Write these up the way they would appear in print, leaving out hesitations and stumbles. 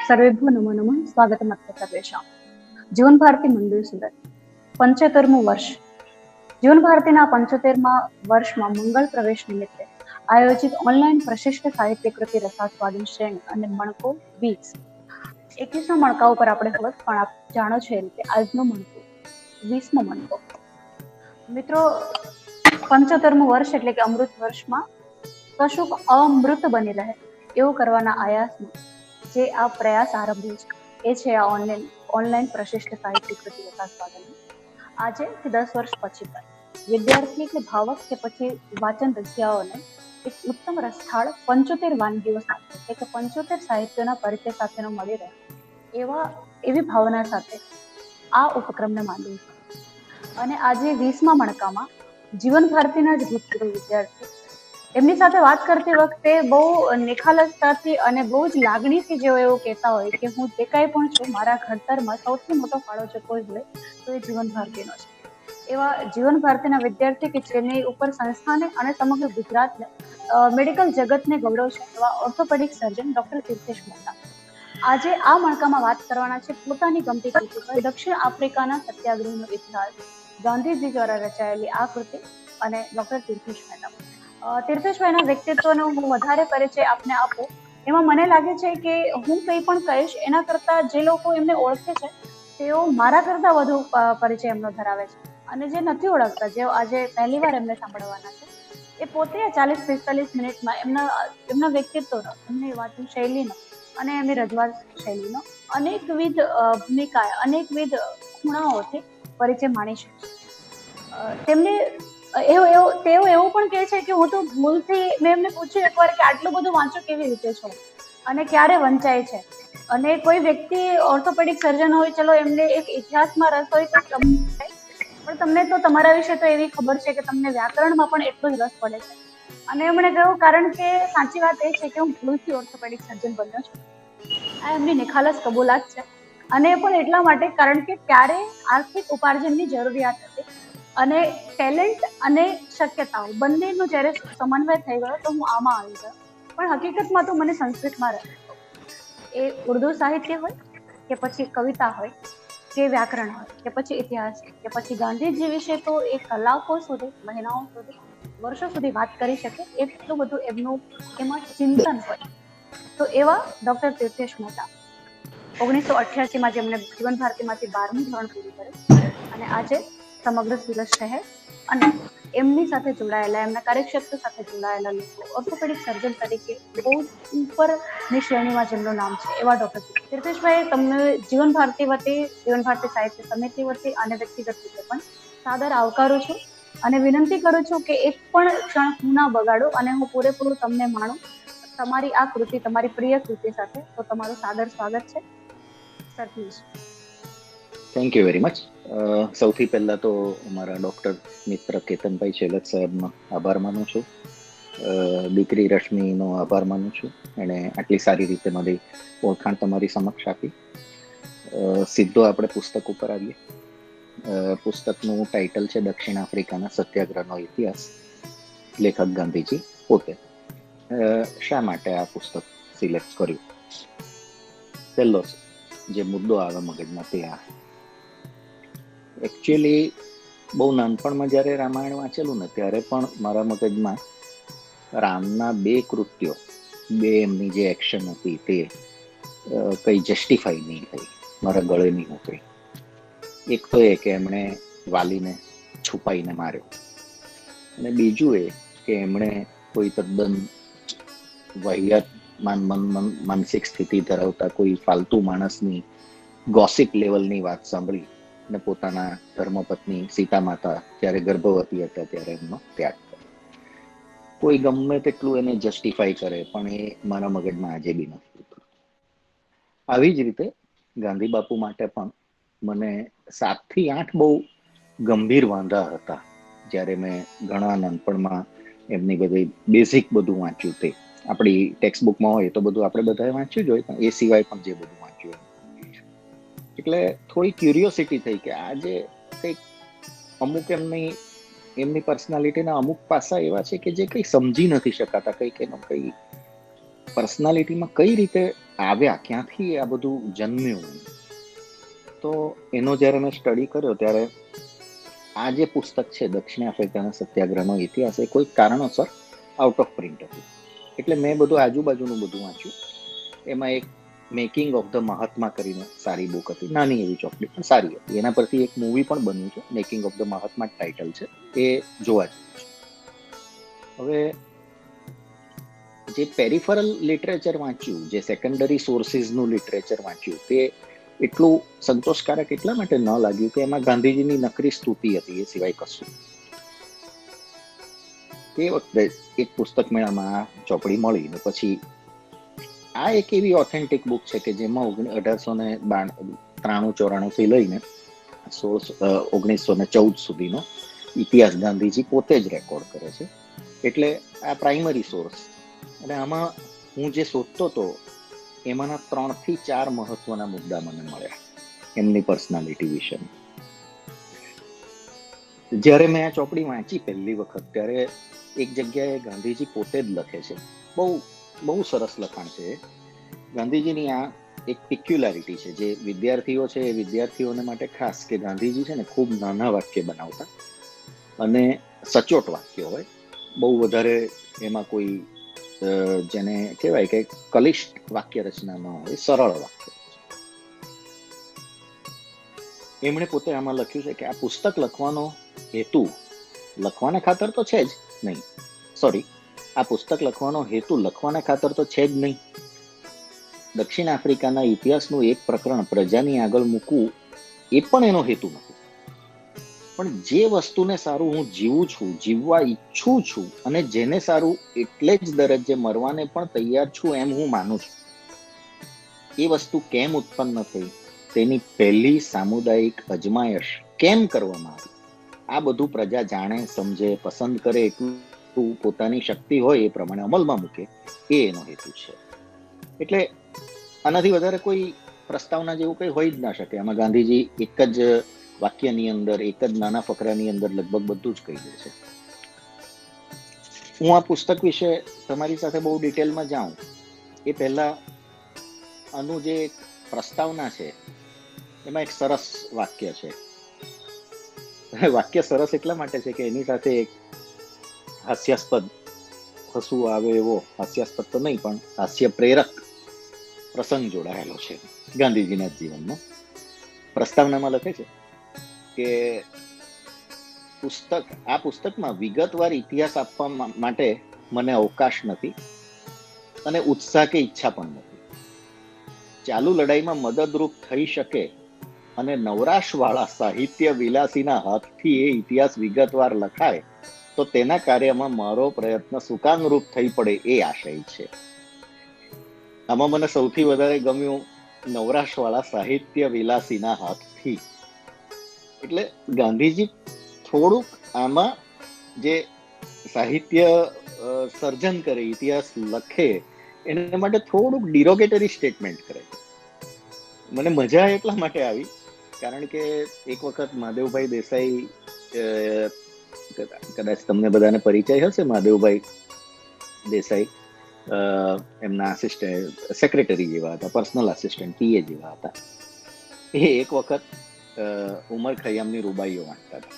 सर्वेभ्यो नमो नमः स्वागतमत्र सर्वेषां जीवन भारती मंदिर सुरत 75મું વર્ષ જીવન ભારતીના 75મા વર્ષમાં મંગળ પ્રવેશ નિમિત્તે આયોજિત ઓનલાઈન પ્રશિષ્ટ સાહિત્ય કૃતિ રસાસ્વાદન શ્રેણી અને મણકો 20 21મા મણકા ઉપર આપણે હોત પણ આપ જાણો છો એ રીતે આજનો મણકો 20મો મણકો. મિત્રો 75મું વર્ષ એટલે કે અમૃત વર્ષમાં કશુંક અમૃત બની રહે એવું કરવાના આયાસમાં જે આ પ્રયાસ આરંભ્યો છે એ છે આ ઓનલાઈન પ્રશિષ્ટ સાહિત્ય કૃતિ રસાસ્વાદન. આજે 10 વર્ષ પછી પણ વિદ્યાર્થી કે ભાવક કે પછી વાચન રસિયાઓને એક ઉત્તમ રસથાળ 75 વાનગીઓ સાથે એટલે કે 75 સાહિત્યોના પરિચય સાથેનો મળી રહે એવી ભાવના સાથે આ ઉપક્રમને માંડ્યું છે. અને આજે 20મા મણકામાં જીવન ભારતીના જ ભૂતપૂર્વ વિદ્યાર્થી એમની સાથે વાત કરતી વખતે બહુ નિખાલસતાથી અને બહુ જ લાગણીથી જેઓ એવું કહેતા હોય કે હું જે કાંઈ પણ છું મારા ઘડતરમાં સૌથી મોટો ફાળો જો કોઈ હોય તો એ જીવન ભારતીનો છે. એવા જીવન ભારતીના વિદ્યાર્થી કે જેની ઉપર સંસ્થાને અને સમગ્ર ગુજરાતને મેડિકલ જગતને ગૌરવ છે એવા ઓર્થોપેડિક સર્જન ડોક્ટર તીર્થેશ મહેતા આજે આ મણકામાં વાત કરવાના છે પોતાની ગમતી કૃતિ પર દક્ષિણ આફ્રિકાના સત્યાગ્રહનો ઇતિહાસ ગાંધીજી દ્વારા રચાયેલી આ કૃતિ અને ડોક્ટર તીર્થેશ મહેતા. તીર્થેશભાઈના વ્યક્તિત્વનો હું વધારે પરિચય આપને આપું એમાં મને લાગે છે કે હું કંઈ પણ કહીશ એના કરતા જે લોકો એમને ઓળખે છે તેઓ મારા કરતા વધુ પરિચય એમનો ધરાવે છે અને જે નથી ઓળખતા જેઓ આજે પહેલી વાર એમને સાંભળવાના છે એ પોતે 40-45 મિનિટમાં એમના વ્યક્તિત્વનો એમની વાતની શૈલીનો અને એમની રજૂઆત શૈલીનો અનેકવિધ ભૂમિકા અનેકવિધ ખૂણાઓથી પરિચય માણી શકે. તેઓ એવું પણ કહે છે કે હું તો ભૂલથી મેં એમને પૂછ્યું એકવાર કે આટલું બધું વાંચો કેવી રીતે છો અને ક્યારે વંચાય છે. અને કોઈ વ્યક્તિ ઓર્થોપેડિક સર્જન હોય ચલો એમને એક ઇતિહાસમાં રસ હોય તો પણ તમને તો તમારા વિશે તો એવી ખબર છે કે તમને વ્યાકરણમાં પણ એટલો જ રસ પડે છે. અને એમણે કહ્યું કારણ કે સાચી વાત એ છે કે હું ભૂલથી ઓર્થોપેડિક સર્જન બન્યો છું. આ એમની નિખાલસ કબૂલાત છે અને એ પણ એટલા માટે કારણ કે ત્યારે આર્થિક ઉપાર્જનની જરૂરિયાત હતી અને ટેલેન્ટ અને શક્યતાઓ બંનેનો જ્યારે સમન્વય થઈ ગયો તો હું આમાં આવી ગયો. પણ હકીકતમાં તો મને સંસ્કૃતમાં રસ હતો. એ ઉર્દુ સાહિત્ય હોય કે પછી કવિતા હોય કે વ્યાકરણ હોય કે પછી ઇતિહાસ કે પછી ગાંધીજી વિશે તો એ કલાકો સુધી મહિનાઓ સુધી વર્ષો સુધી વાત કરી શકે એટલું બધું એમનું એમાં ચિંતન હોય. તો એવા ડોક્ટર તીર્થેશ મહેતા 1988માં જેમણે જીવન ભારતીમાંથી 12મું ધોરણ પૂરું કર્યું અને આજે સમગ્ર સુરત શહેર અને એમની સાથે જોડાયેલા એમના કાર્યક્ષેત્ર સાથે જોડાયેલા લોકો ઓર્થોપેડિક સર્જન તરીકે બહુ ઉપરની શ્રેણીમાં જેમનું નામ છે એવા ડોક્ટર તીર્થેશભાઈ તમને જીવન ભારતી વતી જીવન ભારતી સાહિત્ય સમિતિ વતી અને વ્યક્તિગત રીતે પણ સાદર આવકારું છું અને વિનંતી કરું છું કે એક પણ ક્ષણ હું ના બગાડું અને હું પૂરેપૂરું તમને માણું તમારી આ કૃતિ તમારી પ્રિય કૃતિ સાથે. તો તમારું સાદર સ્વાગત છે sir please. Thank you very much. સૌથી પહેલા તો મારા ડૉક્ટર મિત્ર કેતનભાઈ છેલત સાહેબનો આભાર માનું છું. દીકરી રશ્મિનો આભાર માનું છું એણે આટલી સારી રીતે મારી ઓળખાણ તમારી સમક્ષ આપી. સીધો આપણે પુસ્તક ઉપર આવીએ. પુસ્તકનું ટાઇટલ છે દક્ષિણ આફ્રિકાના સત્યાગ્રહનો ઇતિહાસ. લેખક ગાંધીજી પોતે. શા માટે આ પુસ્તક સિલેક્ટ કર્યું? પહેલો જે મુદ્દો આવે મગજમાં તે આ એકચ્યુઅલી બહુ નાનપણમાં જ્યારે રામાયણ વાંચેલું ને ત્યારે પણ મારા મગજમાં રામના 2 કૃત્યો, 2 એમની જે એક્શન હતી તે કંઈ જસ્ટિફાઈ નહીં થઈ, મારા ગળે નહીં ઉતરી. એક તો એ કે એમણે વાલીને છુપાઈને માર્યો અને બીજું એ કે એમણે કોઈ તદ્દન વાહિયાત માનસિક સ્થિતિ ધરાવતા કોઈ ફાલતુ માણસની ગોસિપ લેવલની વાત સાંભળી અને પોતાના ધર્મપત્ની સીતા માતા જ્યારે ગર્ભવતી હતા ત્યારે એમનો ત્યાગ કર્યો. કોઈ ગમે તેટલું એને જસ્ટિફાઈ કરે પણ એ મારા મગજમાં આજે બી નથી ઉતરતું. આવી જ રીતે ગાંધી બાપુ માટે પણ મને 7 થી 8 બહુ ગંભીર વાંધા હતા જ્યારે મેં ઘણા નાનપણમાં એમની બધી બેઝિક બધું વાંચ્યું. તે આપણી ટેક્સ્ટ બુકમાં હોય તો બધું આપણે બધાએ વાંચ્યું જ હોય પણ એ સિવાય પણ જે બધું વાંચ્યું એટલે થોડી ક્યુરિયોસિટી થઈ કે આજે કંઈક અમુક એમની પર્સનાલિટીના અમુક પાસા એવા છે કે જે કંઈ સમજી નથી શકાતા. કંઈક એનો કંઈ પર્સનાલિટીમાં કઈ રીતે આવ્યા, ક્યાંથી આ બધું જન્મ્યું. તો એનો જ્યારે મેં સ્ટડી કર્યો ત્યારે આ જે પુસ્તક છે દક્ષિણ આફ્રિકાના સત્યાગ્રહનો ઇતિહાસ, એ કોઈ કારણોસર આઉટ ઓફ પ્રિન્ટ હતું. એટલે મેં બધું આજુબાજુનું બધું વાંચ્યું. એમાં એક મેકિંગ ઓફ ધ મહાત્મા કરીને સારી બુક હતી, નાની એવી ચોપડી પણ સારી હતી. એના પરથી એક મૂવી પણ બન્યું છે, making of the Mahatma title છે, એ જોવા જેવું છે. હવે જે પેરિફરલ લિટરેચર વાંચ્યું, જે સેકન્ડરી સોર્સિસનું લિટરેચર વાંચ્યું, તે એટલું સંતોષકારક એટલા માટે ન લાગ્યું કે એમાં ગાંધીજીની નકરી સ્તુતિ હતી, એ સિવાય કશું. તે વખતે એક પુસ્તક મેળામાં ચોપડી મળી ને પછી આ એક એવી ઓથેન્ટિક બુક છે કે જેમાં 1893-94 થી લઈને 1914 સુધીનો ઇતિહાસ ગાંધીજી પોતે જ રેકોર્ડ કરે છે. એટલે આ પ્રાઇમરી સોર્સ. અને આમાં હું જે શોધતો હતો એમાંના 3 થી 4 મહત્વના મુદ્દા મને મળ્યા એમની પર્સનાલિટી વિશે. જ્યારે મેં આ ચોપડી વાંચી પહેલી વખત ત્યારે એક જગ્યાએ ગાંધીજી પોતે જ લખે છે, બહુ સરસ લખાણ છે. ગાંધીજીની આ એક પિક્યુલારિટી છે જે વિદ્યાર્થીઓ છે એ વિદ્યાર્થીઓને માટે ખાસ, કે ગાંધીજી છે ને ખૂબ નાના વાક્ય બનાવતા અને સચોટ વાક્ય હોય, બહુ વધારે એમાં કોઈ જેને કહેવાય કે કલિષ્ટ વાક્ય રચના ન હોય, સરળ વાક્ય. એમણે પોતે આમાં લખ્યું છે કે આ પુસ્તક લખવાનો હેતુ લખવાના ખાતર તો છે જ નહીં, આ પુસ્તક લખવાનો હેતુ લખવાના ખાતર તો છે જ નહીં. દક્ષિણ આફ્રિકાના ઇતિહાસનું એક પ્રકરણ પ્રજાની આગળ મૂકવું એ પણ એનો હેતુ નથી. પણ જે વસ્તુને સારું હું જીવું છું, જીવવા ઈચ્છું છું, અને જેને સારું એટલે જ દરજ્જે મરવાને પણ તૈયાર છું એમ હું માનું છું, એ વસ્તુ કેમ ઉત્પન્ન થઈ, તેની પહેલી સામુદાયિક અજમાયશ કેમ કરવામાં આવી, આ બધું પ્રજા જાણે, સમજે, પસંદ કરે, એટલું પોતાની શક્તિ હોય એ પ્રમાણે અમલમાં મૂકે, એ એનો હેતુ છે. એટલે આનાથી વધારે કોઈ પ્રસ્તાવના જેવું કંઈ હોઈ જ ના શકે. આમાં ગાંધીજી એક જ વાક્યની અંદર, એક જ નાના ફકરાની અંદર લગભગ બધું જ કહી દે છે. હું આ પુસ્તક વિશે તમારી સાથે બહુ ડિટેલમાં જાઉં એ પહેલા આનું જે પ્રસ્તાવના છે એમાં એક સરસ વાક્ય છે. વાક્ય સરસ એટલા માટે છે કે એની સાથે એક હાસ્યાસ્પદ, હસવું આવે એવો, હાસ્યાસ્પદ તો નહીં પણ હાસ્ય પ્રેરક પ્રસંગ જોડાયેલો છે ગાંધીજીના જીવનમાં. પ્રસ્તાવનામાં લખે છે કે આ પુસ્તકમાં વિગતવાર ઇતિહાસ આપવા માટે મને અવકાશ નથી અને ઉત્સાહ કે ઈચ્છા પણ નથી. ચાલુ લડાઈમાં મદદરૂપ થઈ શકે અને નવરાશવાળા સાહિત્ય વિલાસીના હાથથી એ ઇતિહાસ વિગતવાર લખાય તો તેના કાર્યમાં મારો પ્રયત્ન સુકામરૂપ થઈ પડે એ આશય છે. આમાં મને સૌથી વધારે ગમ્યું નવરાશવાળા સાહિત્ય વિલાસીના હાથથી. એટલે ગાંધીજી થોડુંક આમાં જે સાહિત્ય સર્જન કરે, ઇતિહાસ લખે, એના માટે થોડુંક ડિરોગેટરી સ્ટેટમેન્ટ કરે. મને મજા એટલા માટે આવી કારણ કે એક વખત મહાદેવભાઈ દેસાઈ, કદાચ તમને બધાને પરિચય હશે, મહાદેવભાઈ દેસાઈ એમના સેક્રેટરી જેવા હતા, પર્સનલ આસિસ્ટન્ટ, પીએ જેવા હતા. એ એક વખત ઉમર ખૈયામની રૂબાઈઓ વાંચતા હતા.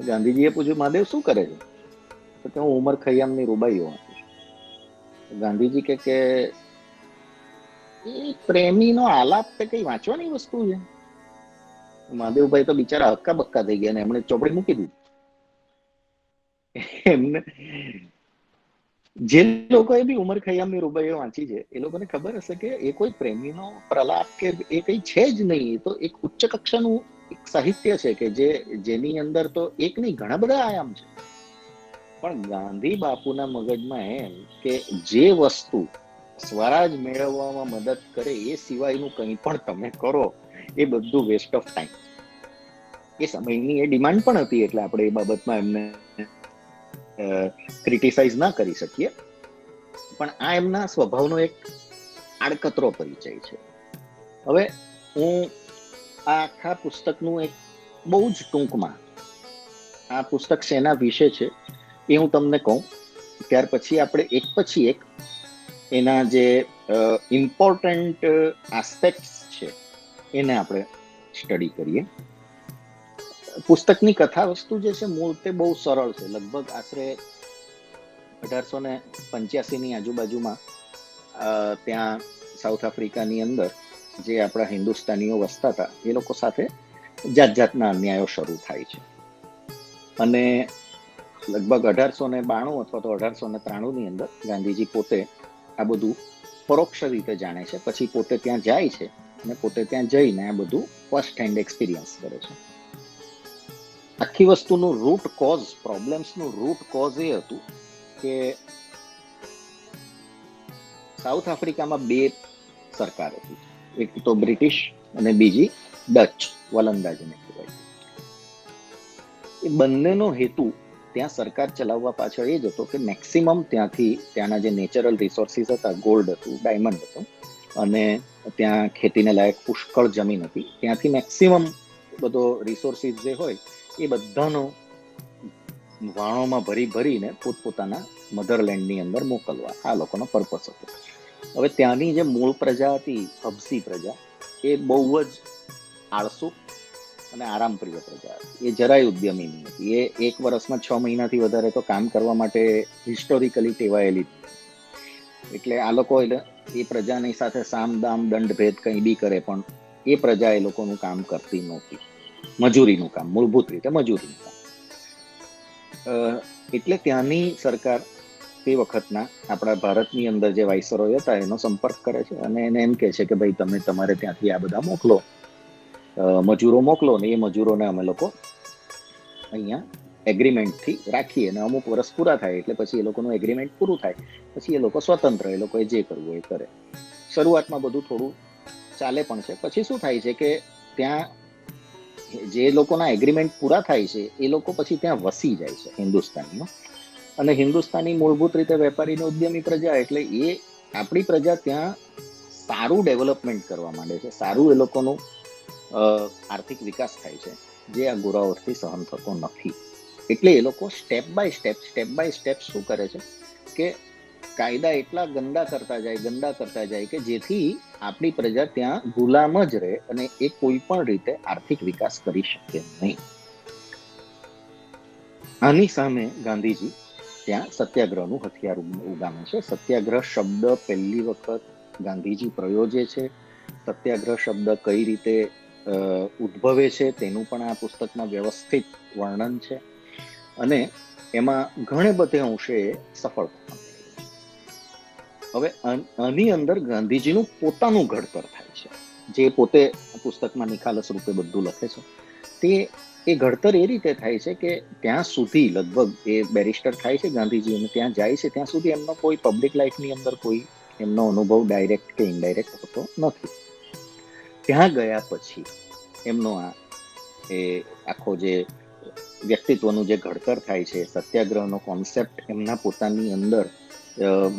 ગાંધીજીએ પૂછ્યું, મહાદેવ શું કરે છે? તો કે હું ઉમર ખૈયામની રૂબાઈઓ વાંચું છું. ગાંધીજી કે એ પ્રેમીનો આલાપ તે કઈ વાંચવાની વસ્તુ છે? મહાદેવભાઈ તો બિચારા હક્કા બક્કા થઈ ગયા ને એમણે ચોપડી મૂકી દીધી. એમને જે લોકોએ બી ઉમર ખૈયામની રૂબાઈઓ વાંચી છે એ લોકોને ખબર હશે કે એ કોઈ પ્રેમીનો પ્રલાપ કે એ કઈ છે જ નહીં. એ તો એક ઉચ્ચ કક્ષાનું એક સાહિત્ય છે કે જેની અંદર તો એક નહીં ઘણા બધા આયામ છે. પણ ગાંધી બાપુના મગજમાં એમ કે જે વસ્તુ સ્વરાજ મેળવવામાં મદદ કરે એ સિવાયનું કંઈ પણ તમે કરો એ બધું વેસ્ટ ઓફ ટાઈમ. એ સમયની એ ડિમાન્ડ પણ હતી એટલે આપણે એ બાબતમાં એમને ક્રિટિસાઇઝ ના કરી શકીએ. પણ આ એમના સ્વભાવનો એક આડકતરો પરિચય છે. હવે હું આ આખા પુસ્તકનું એક બહુ જ ટૂંકમાં, આ પુસ્તક શેના વિશે છે એ હું તમને કહું, ત્યાર પછી આપણે એક પછી એક એના જે ઇમ્પોર્ટન્ટ આસ્પેક્ટ્સ છે એને આપણે સ્ટડી કરીએ. પુસ્તકની કથા વસ્તુ જે છે મૂળ તે બહુ સરળ છે. લગભગ આશરે 1885ની આજુબાજુમાં ત્યાં સાઉથ આફ્રિકાની અંદર જે આપણા હિન્દુસ્તાનીઓ વસતા હતા એ લોકો સાથે જાત જાતના અન્યાયો શરૂ થાય છે. અને લગભગ 1892 અથવા તો 1893ની અંદર ગાંધીજી પોતે આ બધું પરોક્ષ રીતે જાણે છે. પછી પોતે ત્યાં જાય છે અને પોતે ત્યાં જઈને આ બધું ફર્સ્ટ હેન્ડ એક્સપિરિયન્સ કરે છે. આખી વસ્તુનું રૂટ કોઝ, પ્રોબ્લેમ્સનું રૂટ કોઝ એ હતું કે સાઉથ આફ્રિકામાં બે સરકાર હતી, એક તો બ્રિટિશ અને બીજી ડચ, વલંદાજને કહેવાય. એ બંનેનો હેતુ ત્યાં સરકાર ચલાવવા પાછળ એ જ હતો કે મેક્સિમમ ત્યાંના જે નેચરલ રિસોર્સિસ હતા, ગોલ્ડ હતું, ડાયમંડ હતો, અને ત્યાં ખેતીને લાયક પુષ્કળ જમીન હતી, ત્યાંથી મેક્સિમમ બધો રિસોર્સિસ જે હોય એ બધાનો વાણોમાં ભરીને પોતપોતાના મધરલેન્ડની અંદર મોકલવા આ લોકોનો પર્પસ હતો. હવે ત્યાંની જે મૂળ પ્રજા હતી, હબસી પ્રજા, એ બહુ જ આળસુ અને આરામપ્રિય પ્રજા હતી. એ જરાય ઉદ્યમી નહીં હતી. એ એક વર્ષમાં 6 મહિનાથી વધારે તો કામ કરવા માટે હિસ્ટોરિકલી ટેવાયેલી. એટલે આ લોકો એ પ્રજાની સાથે સામ દામ દંડ ભેદ કંઈ બી કરે પણ એ પ્રજા એ લોકોનું કામ કરતી નહોતી. મજૂરીનું કામ, મૂળભૂત રીતે મજૂરીનું કામ. એટલે ત્યાંની સરકાર તે વખતના આપણા ભારતની અંદર જે વાઇસરોય હતા એનો સંપર્ક કરે છે અને એને એમ કહે છે કે ભાઈ તમે તમારે ત્યાંથી આ બધા મોકલો, મજૂરો મોકલો, ને એ મજૂરોને અમે લોકો અહીંયા એગ્રીમેન્ટથી રાખીએ, અને અમુક વર્ષ પૂરા થાય એટલે પછી એ લોકોનું એગ્રીમેન્ટ પૂરું થાય પછી એ લોકો સ્વતંત્ર, એ લોકોએ જે કરવું એ કરે. શરૂઆતમાં બધું થોડું ચાલે પણ છે. પછી શું થાય છે કે ત્યાં જે લોકોના એગ્રીમેન્ટ પૂરા થાય છે એ લોકો પછી ત્યાં વસી જાય છે હિન્દુસ્તાનીમાં. અને હિન્દુસ્તાની મૂળભૂત રીતે વેપારીને ઉદ્યમી પ્રજા, એટલે એ આપણી પ્રજા ત્યાં સારું ડેવલપમેન્ટ કરવા માંડે છે, સારું એ લોકોનું આર્થિક વિકાસ થાય છે, જે આ ગોરાઓથી સહન થતો નથી. એટલે એ લોકો સ્ટેપ બાય સ્ટેપ શું કરે છે કે કાયદા એટલા ગંદા કરતા જાય કે જેથી આપણી પ્રજા ત્યાં ગુલામ જ રહે અને એ કોઈ પણ રીતે આર્થિક વિકાસ કરી શકે નહીં. આની સામે ગાંધીજી ત્યાં સત્યાગ્રહનું હથિયાર ઉગામે છે. સત્યાગ્રહ શબ્દ પહેલી વખત ગાંધીજી પ્રયોજે છે. સત્યાગ્રહ શબ્દ કઈ રીતે ઉદ્ભવે છે તેનું પણ આ પુસ્તકમાં વ્યવસ્થિત વર્ણન છે અને એમાં ઘણે બધે અંશે સફળ થવાનું. હવે આની અંદર ગાંધીજીનું પોતાનું ઘડતર થાય છે, જે પોતે પુસ્તકમાં નિખાલસ રૂપે બધું લખે છે. તે એ ઘડતર એ રીતે થાય છે કે ત્યાં સુધી લગભગ એ બેરિસ્ટર થાય છે ગાંધીજી, અને ત્યાં જાય છે ત્યાં સુધી એમનો કોઈ પબ્લિક લાઈફની અંદર કોઈ એમનો અનુભવ ડાયરેક્ટ કે ઇનડાયરેક્ટ હોતો નથી. ત્યાં ગયા પછી એમનો એ આખો જે વ્યક્તિત્વનું જે ઘડતર થાય છે, સત્યાગ્રહનો કોન્સેપ્ટ એમના પોતાની અંદર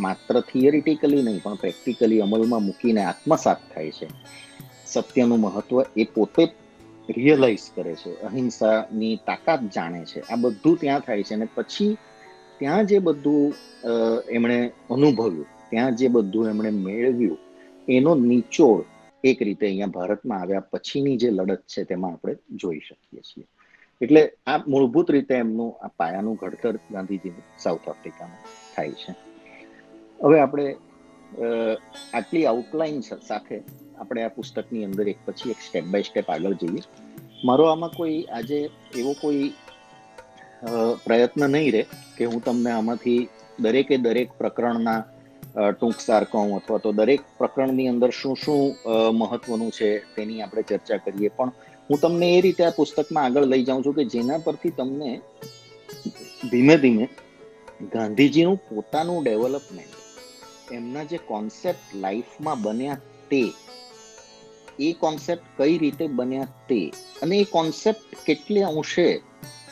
માત્ર થિયરિટિકલી નહીં પણ પ્રેક્ટિકલી અમલમાં મૂકીને આત્મસાત થાય છે. સત્યનું મહત્વ એ પોતે રિયલાઇઝ કરે છે, અહિંસાની તાકાત જાણે છે. આ બધું ત્યાં થાય છે. અને પછી ત્યાં જે બધું એમણે અનુભવ્યું, ત્યાં જે બધું એમણે મેળવ્યું, એનો નિચોડ એક રીતે અહીંયા ભારતમાં આવ્યા પછીની જે લડત છે તેમાં આપણે જોઈ શકીએ છીએ. એટલે આ મૂળભૂત રીતે એમનું આ પાયાનું ઘડતર ગાંધીજીનું સાઉથ આફ્રિકામાં થાય છે. હવે આપણે આટલી આઉટલાઈન સાથે આપણે આ પુસ્તકની અંદર એક પછી એક સ્ટેપ બાય સ્ટેપ આગળ જઈએ. મારો આમાં કોઈ આજે એવો કોઈ પ્રયત્ન નહીં રહે કે હું તમને આમાંથી દરેક પ્રકરણના ટૂંકસાર કહું અથવા તો દરેક પ્રકરણની અંદર શું શું મહત્વનું છે તેની આપણે ચર્ચા કરીએ. પણ હું તમને એ રીતે આ પુસ્તકમાં આગળ લઈ જાઉં છું કે જેના પરથી તમને ધીમે ધીમે ગાંધીજીનું પોતાનું ડેવલપમેન્ટ, એમના જે કોન્સેપ્ટ લાઈફમાં બન્યા તે, એ કોન્સેપ્ટ કઈ રીતે બન્યા તે, અને એ કોન્સેપ્ટ કેટલે અંશે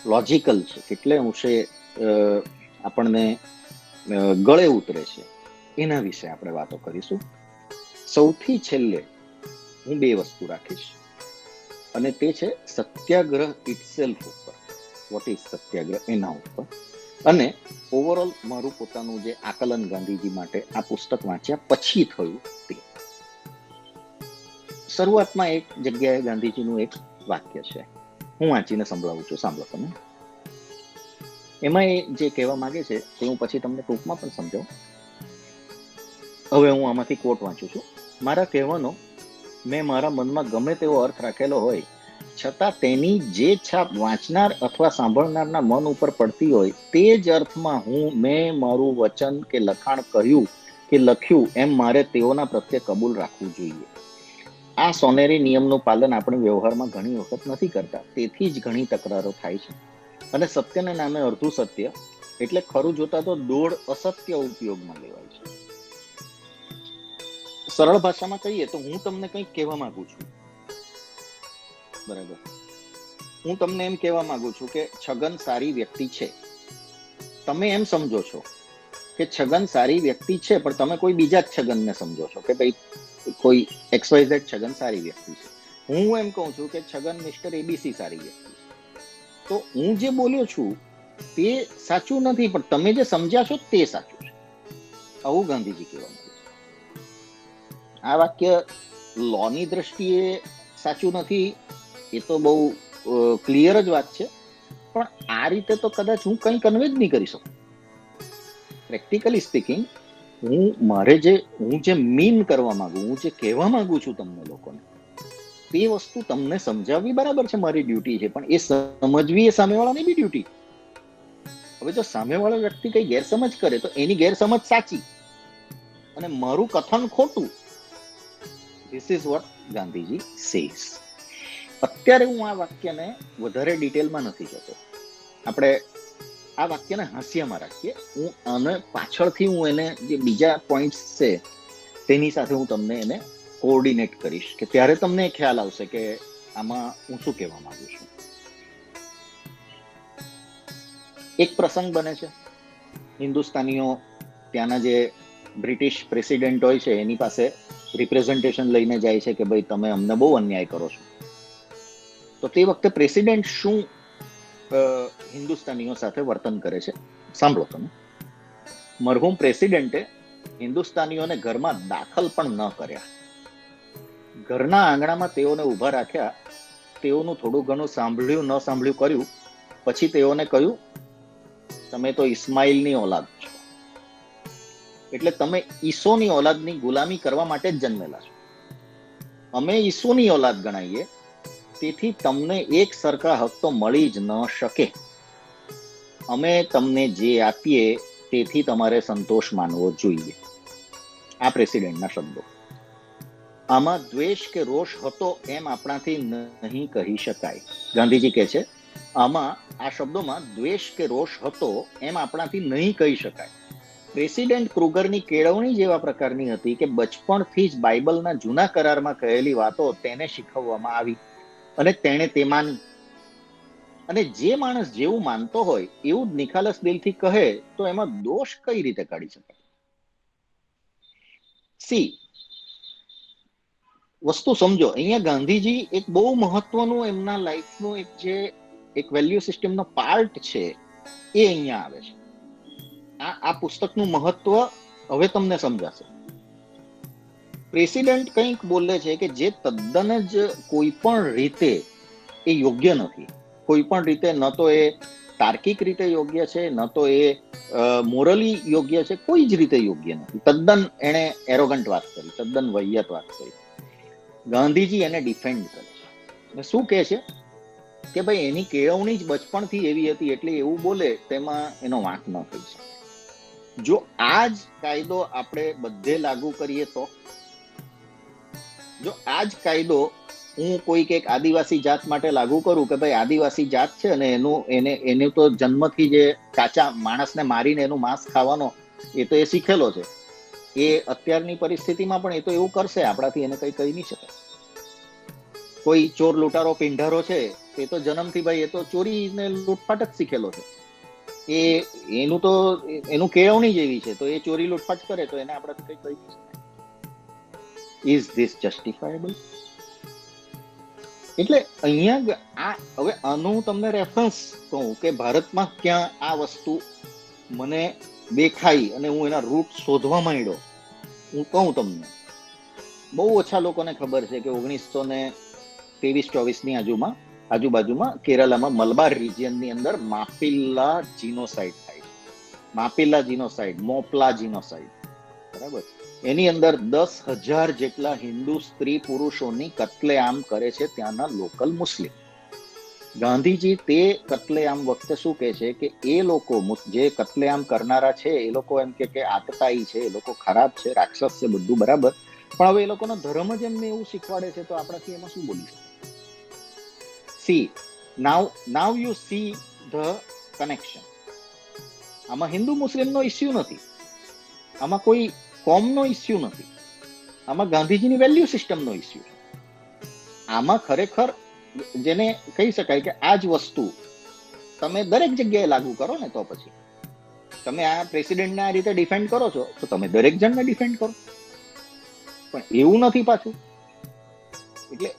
લોજિકલ છે, કેટલે અંશે આપણને ગળે ઉતરે છે, એના વિશે આપણે વાતો કરીશું. સૌથી છેલ્લે હું 2 વસ્તુ રાખીશ અને તે છે સત્યાગ્રહ ઇટસેલ્ફ ઉપર, વોટ ઇઝ સત્યાગ્રહ એના ઉપર, અને ઓવરઓલ મારું પોતાનું જે આકલન ગાંધીજી માટે આ પુસ્તક વાંચ્યા પછી થયું તે. શરૂઆતમાં એક જગ્યાએ ગાંધીજીનું એક વાક્ય છે, હું વાંચીને સંભળાવું છું, સાંભળો તમે. એમાં એ જે કહેવા માંગે છે તે હું પછી તમને ટૂંકમાં પણ સમજાવું. હવે હું આમાંથી કોટ વાંચું છું. મારા કહેવાનો મેં મારા મનમાં ગમે તેવો અર્થ રાખેલો હોય છતાં તેની જે છાપ વાંચનાર અથવા સાંભળનારના મન ઉપર પડતી હોય તે જ અર્થમાં મેં મારું વચન કે લખાણ કહ્યું કે લખ્યું એમ મારે તેઓના પ્રત્યે કબૂલ રાખવું જોઈએ. આ સોનેરી નિયમનું પાલન આપણે વ્યવહારમાં ઘણી વખત નથી કરતા, તેથી જ ઘણી તકરારો થાય છે. અને સત્યને નામે અડધું સત્ય એટલે ખરું જોતા તો દોઢ અસત્ય ઉપયોગમાં લેવાય છે. સરળ ભાષામાં કહીએ તો હું તમને કંઈક કહેવા માંગુ છું, બરાબર. હું તમને એમ કહેવા માંગુ છું કે છગન સારી વ્યક્તિ છે. તમે એમ સમજો છો કે છગન સારી વ્યક્તિ છે, પણ તમે કોઈ બીજા જ છગનને સમજો છો કે ભાઈ કોઈ XYZ છગન સારી વ્યક્તિ છે. હું એમ કહું છું કે છગન મિસ્ટર ABC સારી વ્યક્તિ છે. તો હું જે બોલ્યો છું તે સાચું નથી, પણ તમે જે સમજ્યા છો તે સાચું છે. આવું ગાંધીજી કહેવા માંગે છે. આ વાક્ય લોની દ્રષ્ટિએ સાચું નથી, એ તો બહુ ક્લિયર જ વાત છે, પણ આ રીતે તો કદાચ હું કંઈ કન્વે જ નહીં કરી શકું. પ્રેક્ટિકલી સ્પીકિંગ, હું જે મીન કરવા માંગુ, હું જે કહેવા માંગુ છું તમને લોકોને, તે વસ્તુ તમને સમજાવવી બરાબર છે, મારી ડ્યુટી છે, પણ એ સમજવી એ સામેવાળાની બી ડ્યુટી. હવે જો સામેવાળો વ્યક્તિ કઈ ગેરસમજ કરે તો એની ગેરસમજ સાચી અને મારું કથન ખોટું. This is what Gandhiji says. અત્યારે હું આ વાક્યને વધારે ડિટેલમાં નથી જતો. આપણે આ વાક્યને હાસ્યમાં રાખીએ. અને પાછળથી હું એને જે બીજા પોઈન્ટ્સ છે તેની સાથે હું તમને એને કોઓર્ડિનેટ કરીશ, કે ત્યારે તમને ખ્યાલ આવશે કે આમાં હું શું કહેવા માંગુ છું. એક પ્રસંગ બને છે. હિન્દુસ્તાનીઓ ત્યાંના જે બ્રિટિશ પ્રેસિડેન્ટ હોય છે એની પાસે રિપ્રેઝન્ટેશન લઈને જાય છે કે ભાઈ તમે અમને બહુ અન્યાય કરો છો. તો તે વખતે પ્રેસિડેન્ટ શું હિન્દુસ્તાનીઓ સાથે વર્તન કરે છે સાંભળો તમે. મરહુમ પ્રેસિડેન્ટે હિન્દુસ્તાનીઓને ઘરમાં દાખલ પણ ન કર્યા. ઘરના આંગણામાં તેઓને ઊભા રાખ્યા, તેઓનું થોડું ઘણું સાંભળ્યું ન સાંભળ્યું કર્યું, પછી તેઓને કહ્યું તમે તો ઇસ્માઇલની ઓલાદ છો, એટલે તમે ઈસોની ઓલાદની ગુલામી કરવા માટે જ જન્મેલા છો. અમે ઈસોની ઓલાદ ગણાઈએ, તેથી તમને એક સરખા હક તો મળી જ ન શકે. અમે તમને જે આપીએ તેથી તમારે સંતોષ માનવો જોઈએ. આ પ્રેસિડેન્ટના શબ્દો. આમાં દ્વેષ કે રોષ હતો એમ આપણાથી નહીં કહી શકાય. ગાંધીજી કહે છે આ શબ્દોમાં દ્વેષ કે રોષ હતો એમ આપણાથી નહીં કહી શકાય. પ્રેસિડેન્ટ ક્રુગરની કેળવણી જેવા પ્રકારની હતી કે બચપણથી જ બાઇબલના જૂના કરારમાં કહેલી વાતો તેને શીખવવામાં આવી અને તેણે તે માની. અને જે માણસ જેવું માનતો હોય એવું જ નિખાલસ દિલથી કહે તો એમાં દોષ કઈ રીતે કાઢી શકાય? વસ્તુ સમજો. અહીંયા ગાંધીજી એક બહુ મહત્વનું એમના લાઈફનું એક વેલ્યુ સિસ્ટમનો પાર્ટ છે એ અહીંયા આવે છે. આ પુસ્તકનું મહત્વ હવે તમને સમજાશે. પ્રેસિડેન્ટ કંઈક બોલે છે કે જે તદ્દન જ કોઈ પણ રીતે એ યોગ્ય નથી. કોઈ પણ રીતે ન તો એ તાર્કિક રીતે યોગ્ય છે, ન તો એ મોરલી યોગ્ય છે, કોઈ જ રીતે યોગ્ય નથી. તદ્દન એને એરોગન્ટ વાત કરી, તદ્દન વહિયત વાત કરી. ગાંધીજી એને ડિફેન્ડ કરે છે. શું કહે છે કે ભાઈ એની કેળવણી જ બચપણથી એવી હતી એટલે એવું બોલે, તેમાં એનો વાંક ન થઈ શકે. જો આ જ કાયદો આપણે બધે લાગુ કરીએ તો, જો આ જ કાયદો હું કોઈક એક આદિવાસી જાત માટે લાગુ કરું કે ભાઈ આદિવાસી જાત છે અને એને તો જન્મથી જે કાચા માણસને મારીને એનું માંસ ખાવાનો એ તો એ શીખેલો છે, એ અત્યારની પરિસ્થિતિમાં પણ એ તો એવું કરશે, આપણાથી એને કઈ કહી નહીં શકાય. કોઈ ચોર લૂંટારો પીંઢારો છે એ તો જન્મથી ભાઈ એ તો ચોરી ને લૂંટફાટ જ શીખેલો છે. એનું કેળવણી જેવી છે, તો એ ચોરી લૂંટફાટ કરે તો એને આપણાથી કઈ કહી નહીં શકાય. Is this justifiable? એટલે અહીંયા હવે આનું તમને રેફરન્સ કહું કે ભારતમાં ક્યાં આ વસ્તુ મને દેખાઈ અને હું એના રૂટ શોધવા માંડ્યો. હું કહું તમને, બહુ ઓછા લોકોને ખબર છે કે 1923-24 ની આજુબાજુમાં કેરલામાં મલબાર રિજિયનની અંદર માપિલ્લા જીનોસાઇડ થાય છે. માપિલ્લા જીનોસાઇડ, મોપલા જીનોસાઇડ, બરાબર. એની અંદર 10,000 જેટલા હિન્દુ સ્ત્રી પુરુષોની કત્લેઆમ કરે છે ત્યાંના લોકલ મુસ્લિમ. ગાંધીજી તે કત્લેઆમ વખતે શું કહે છે કે એ લોકો જે કત્લેઆમ કરનારા છે એ લોકો એમ કે આતતાઈ છે, એ લોકો ખરાબ છે, રાક્ષસ છે, બધું બરાબર, પણ હવે એ લોકોનો ધર્મ જ એમને એવું શીખવાડે છે, તો આપણાથી એમાં શું બોલી શકીએ? C now you see the connection. આમાં હિન્દુ મુસ્લિમનો ઇસ્યુ નથી, આમાં કોઈ કોમનો ઇસ્યુ નથી, આમાં ગાંધીજીની વેલ્યુ સિસ્ટમનો ઇસ્યુ છે. આમાં ખરેખર જેને કહી શકાય કે આ જ વસ્તુ તમે દરેક જગ્યાએ લાગુ કરો ને, તો પછી તમે આ પ્રેસિડેન્ટને આ રીતે ડિફેન્ડ કરો છો તો તમે દરેક જણને ડિફેન્ડ કરો, પણ એવું નથી પાછું. એટલે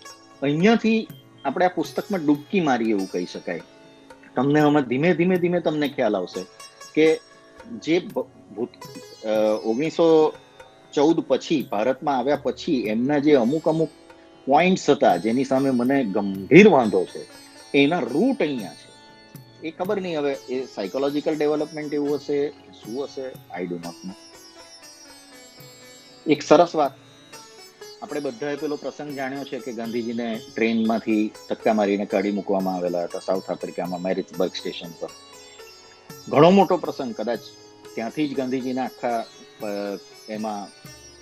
અહીંયાથી આપણે આ પુસ્તકમાં ડૂબકી મારી એવું કહી શકાય. તમને આમાં ધીમે ધીમે તમને ખ્યાલ આવશે કે જે 1914 પછી ભારતમાં આવ્યા પછી એમના જે અમુક પોઈન્ટ્સ હતા જેની સામે મને ગંભીર વાંધો છે, એના રૂટ અહીંયા છે. એ ખબર નહીં હવે એ સાયકોલોજીકલ ડેવલપમેન્ટ એવું હશે, શું હશે, આઈ ડુ નોટ નો. એક સરસ વાત, આપણે બધાએ પેલો પ્રસંગ જાણ્યો છે કે ગાંધીજીને ટ્રેનમાંથી ધક્કા મારીને કાઢી મૂકવામાં આવેલા હતા સાઉથ આફ્રિકામાં, મેરિટ્સબર્ગ સ્ટેશન પર. ઘણો મોટો પ્રસંગ, કદાચ ત્યાંથી જ ગાંધીજીના આખા એમાં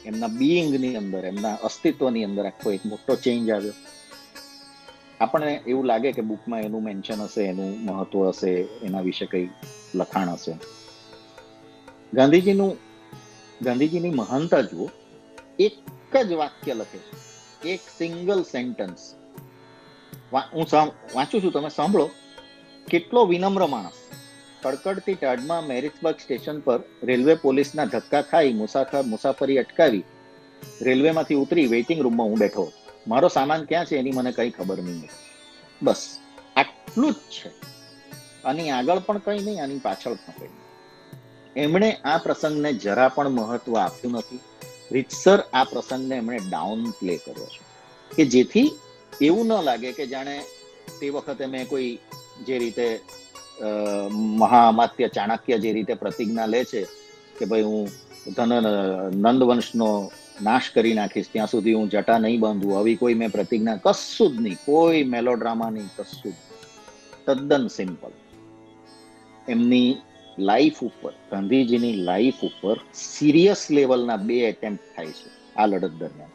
એમના બીઈંગની અંદર, એમના અસ્તિત્વની અંદર આખો એક મોટો ચેન્જ આવ્યો. આપણને એવું લાગે કે બુકમાં એનું મેન્શન હશે, એનું મહત્વ હશે, એના વિશે કઈ લખાણ હશે. ગાંધીજીની મહાનતા જુઓ, એક જ વાક્ય લખે છે, એક સિંગલ સેન્ટન્સ. હું વાંચું છું, તમે સાંભળો. કેટલો વિનમ્ર માણસ. કડકડતી ટાઢમાં મેરિટ્સબર્ગ સ્ટેશન પર રેલવે પોલીસના ધક્કા ખાઈ મુસાફરી અટકાવી રેલવેમાંથી ઉતરી વેઇટિંગ રૂમમાં હું બેઠો. મારો સામાન ક્યાં છે એની મને કઈ ખબર નહીં. બસ આટલું જ છે. આની આગળ પણ કઈ નહીં, આની પાછળ પણ કઈ નહીં. એમણે આ પ્રસંગને જરા પણ મહત્વ આપ્યું નથી. રીતસર આ પ્રસંગને એમણે ડાઉન પ્લે કર્યો છે કે જેથી એવું ન લાગે કે જાણે તે વખતે મેં કોઈ જે રીતે મહામાત્ય ચાણક્ય જે રીતે પ્રતિજ્ઞા લે છે કે ભાઈ હું નંદવંશનો નાશ કરી નાખીશ ત્યાં સુધી હું જટા નહીં બાંધું, આવી કોઈ મેં પ્રતિજ્ઞા, કશું જ નહીં, કોઈ મેલોડ્રામા નહીં, કશું જ. તદ્દન સિમ્પલ. એમની લાઈફ ઉપર, ગાંધીજીની લાઈફ ઉપર સિરિયસ લેવલના 2 એટેમ્પ્ટ થાય છે આ લડત દરમિયાન.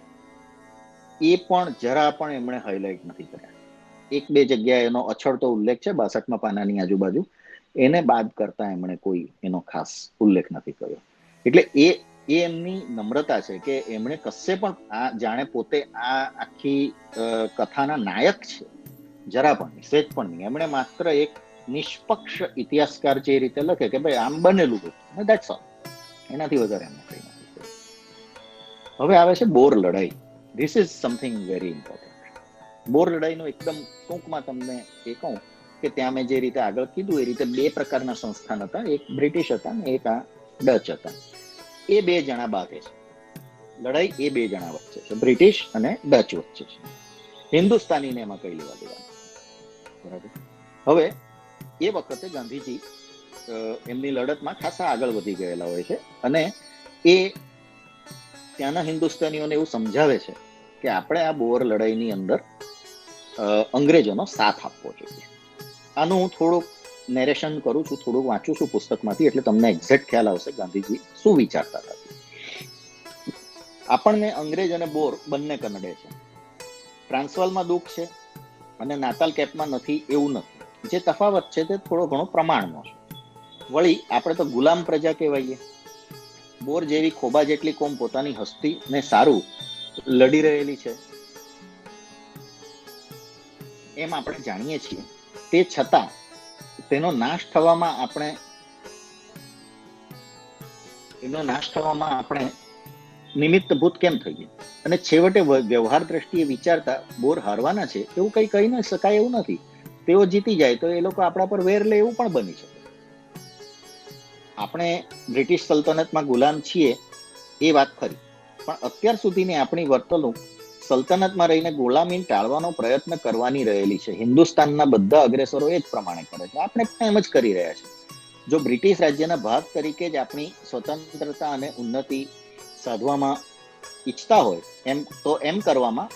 એ પણ જરા પણ એમણે હાઇલાઇટ નથી કર્યા. 1-2 જગ્યાએ એનો અછડતો ઉલ્લેખ છે 62મા પાનાની આજુબાજુ, એને બાદ કરતા એમણે કોઈ એનો ખાસ ઉલ્લેખ નથી કર્યો. એટલે એ એમની નમ્રતા છે કે એમણે કશે પણ આ જાણે પોતે આ આખી કથાના નાયક છે, જરા પણ નહીં, સેજ પણ નહીં. એમણે માત્ર એક નિષ્પક્ષ ઇતિહાસકાર જે રીતે લખે કે ભાઈ આમ બનેલું હતું, ધેટ્સ ઓલ, એનાથી વધારે એમને કંઈ નથી કર્યું. હવે આવે છે બોર લડાઈ. This is something very important. Boer લડાઈનો એકદમ ટૂંકમાં તમને એ કહું કે ત્યાં મેં જે રીતે આગળ કીધું એ રીતે 2 પ્રકારના સંસ્થાન હતા, એક બ્રિટિશ હતા ને એક આ ડચ હતા. એ 2 જણા બાગે છે. લડાઈ એ 2 જણા વચ્ચે છે, બ્રિટિશ અને ડચ વચ્ચે છે. હિન્દુસ્તાનીને એમાં કઈ લેવા દેવાનું, બરાબર. હવે એ વખતે ગાંધીજી એમની લડતમાં ખાસા આગળ વધી ગયેલા હોય છે અને એ ત્યાંના હિન્દુસ્તાનીઓને એવું સમજાવે છે કે આપણે આ બોર લડાઈની અંદર અંગ્રેજોનો સાથ આપવો જોઈએ. આનું હું થોડુંક નેરેશન કરું છું, થોડુંક વાંચું છું પુસ્તકમાંથી, એટલે તમને એક્ઝેક્ટ ખ્યાલ આવશે ગાંધીજી શું વિચારતા હતા. આપણને અંગ્રેજ અને બોર બંને કનડે છે. ટ્રાન્સવાલમાં દુઃખ છે અને નાતાલ કેપમાં નથી એવું નથી. જે તફાવત છે તે થોડો ઘણો પ્રમાણનો છે. વળી આપણે તો ગુલામ પ્રજા કહેવાઈએ. બોર જેવી ખોબા જેટલી કોમ પોતાની હસ્તી ને સારું લડી રહેલી છે એમ આપણે જાણીએ છીએ. તે છતાં તેનો નાશ થવામાં આપણે નિમિત્તભૂત કેમ થઈએ? અને છેવટે વ્યવહાર દ્રષ્ટિએ વિચારતા બોર હારવાના છે એવું કઈ કહી ન શકાય એવું નથી. તેઓ જીતી જાય તો એ લોકો આપણા પર વેર લે એવું પણ બની શકે. આપણે બ્રિટિશ સલ્તનતમાં ગુલામ છીએ એ વાત ખરી, પણ અત્યાર સુધીની આપણી વર્તણૂક સલ્તનતમાં રહીને ગુલામી ટાળવાનો પ્રયત્ન કરવાની રહેલી છે. હિન્દુસ્તાનના બધા અગ્રેસરો એ જ પ્રમાણે કરે છે, આપણે પણ એમ જ કરી રહ્યા છીએ. જો બ્રિટિશ રાજ્યના ભાગ તરીકે જ આપણી સ્વતંત્રતા અને ઉન્નતિ સાધવામાં ઈચ્છતા હોય તો એમ કરવામાં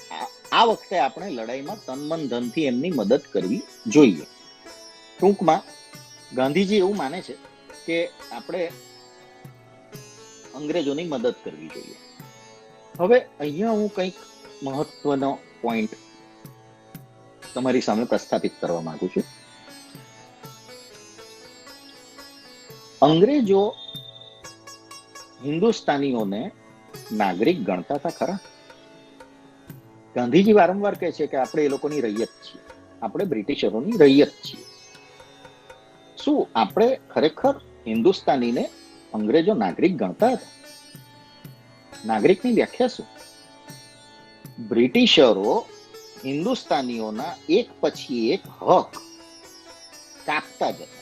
આ વખતે આપણે લડાઈમાં તન મન ધનથી એમની મદદ કરવી જોઈએ. ટૂંકમાં ગાંધીજી એવું માને છે કે આપણે અંગ્રેજોની મદદ કરવી જોઈએ. હવે અહીંયા હું કંઈક મહત્વનો પોઈન્ટ તમારી સામે પ્રસ્થાપિત કરવા માંગુ છું. અંગ્રેજો હિન્દુસ્તાનીઓને નાગરિક ગણતા હતા ખરા? ગાંધીજી વારંવાર કહે છે કે આપણે એ લોકોની રૈયત છીએ, આપણે બ્રિટિશરોની રૈયત છીએ. શું આપણે ખરેખર હિન્દુસ્તાનીને અંગ્રેજો નાગરિક ગણતા હતા? નાગરિકની વ્યાખ્યા શું? બ્રિટિશરો હિન્દુસ્તાનીઓના એક પછી એક હક કાપતા જતા,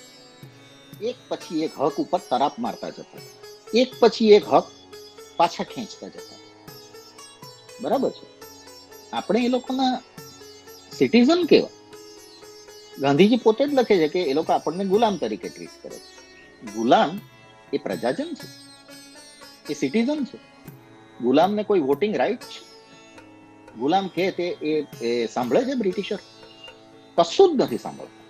એક પછી એક હક ઉપર તરાપ મારતા જતા, એક પછી એક હક પાછા ખેંચતા જતા. બરાબર છે, આપણે એ લોકોના સિટીઝન કેવા? ગાંધીજી પોતે જ લખે છે કે એ લોકો આપણને ગુલામ તરીકે ટ્રીટ કરે છે. ગુલામ એ પ્રજાજન છે, એ સિટીઝન છે. ગુલામને કોઈ વોટિંગ રાઇટ છે? ગુલામ કે તે એ સાંભળે છે બ્રિટિશર? કશું જ નથી સાંભળતા.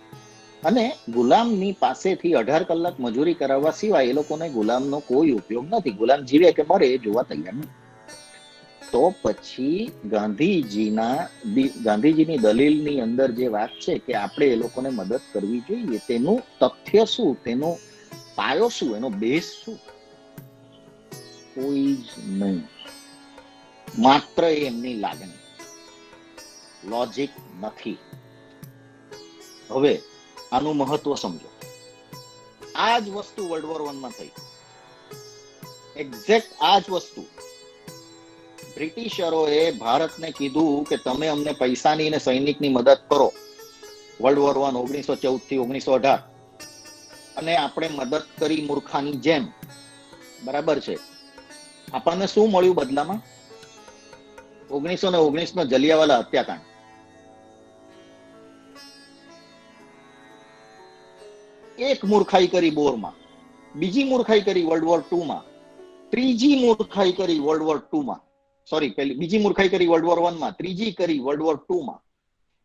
અને ગુલામની પાસેથી 18 કલાક મજૂરી કરાવવા સિવાય એ લોકોને ગુલામનો કોઈ ઉપયોગ નથી. ગુલામ જીવે કે મરે એ જોવા તૈયાર નથી. તો પછી ગાંધીજીની દલીલની અંદર જે વાત છે કે આપણે એ લોકોને મદદ કરવી જોઈએ, તેનું તથ્ય શું, તેનો પાયો શું, એનો બેઝ શું? કોઈ જ નહીં. માત્ર એમની લાગણી, લોજિક નથી. હવે આનું મહત્વ સમજો. આ જ વસ્તુ વર્લ્ડ વોર 1 માં થઈ. એક્ઝેક્ટ આ જ વસ્તુ બ્રિટિશરોએ ભારતને કીધું કે તમે અમને પૈસાની અને સૈનિકની મદદ કરો. વર્લ્ડ વોર 1 1914 થી 1918. અને આપણે મદદ કરી મૂર્ખાની જેમ. બરાબર છે. આપણને શું મળ્યું બદલામાં? 1919 નો જલિયાવાલા હત્યાકાંડ. એક મૂર્ખાઈ કરી બોરમાં, બીજી મૂર્ખાઈ કરી વર્લ્ડ વોર 2 માં, ત્રીજી મૂર્ખાઈ કરી વર્લ્ડ વોર 2 માં, બીજી મૂર્ખાઈ કરી વર્લ્ડ વોર 1 માં, ત્રીજી કરી વર્લ્ડ વોર 2 માં,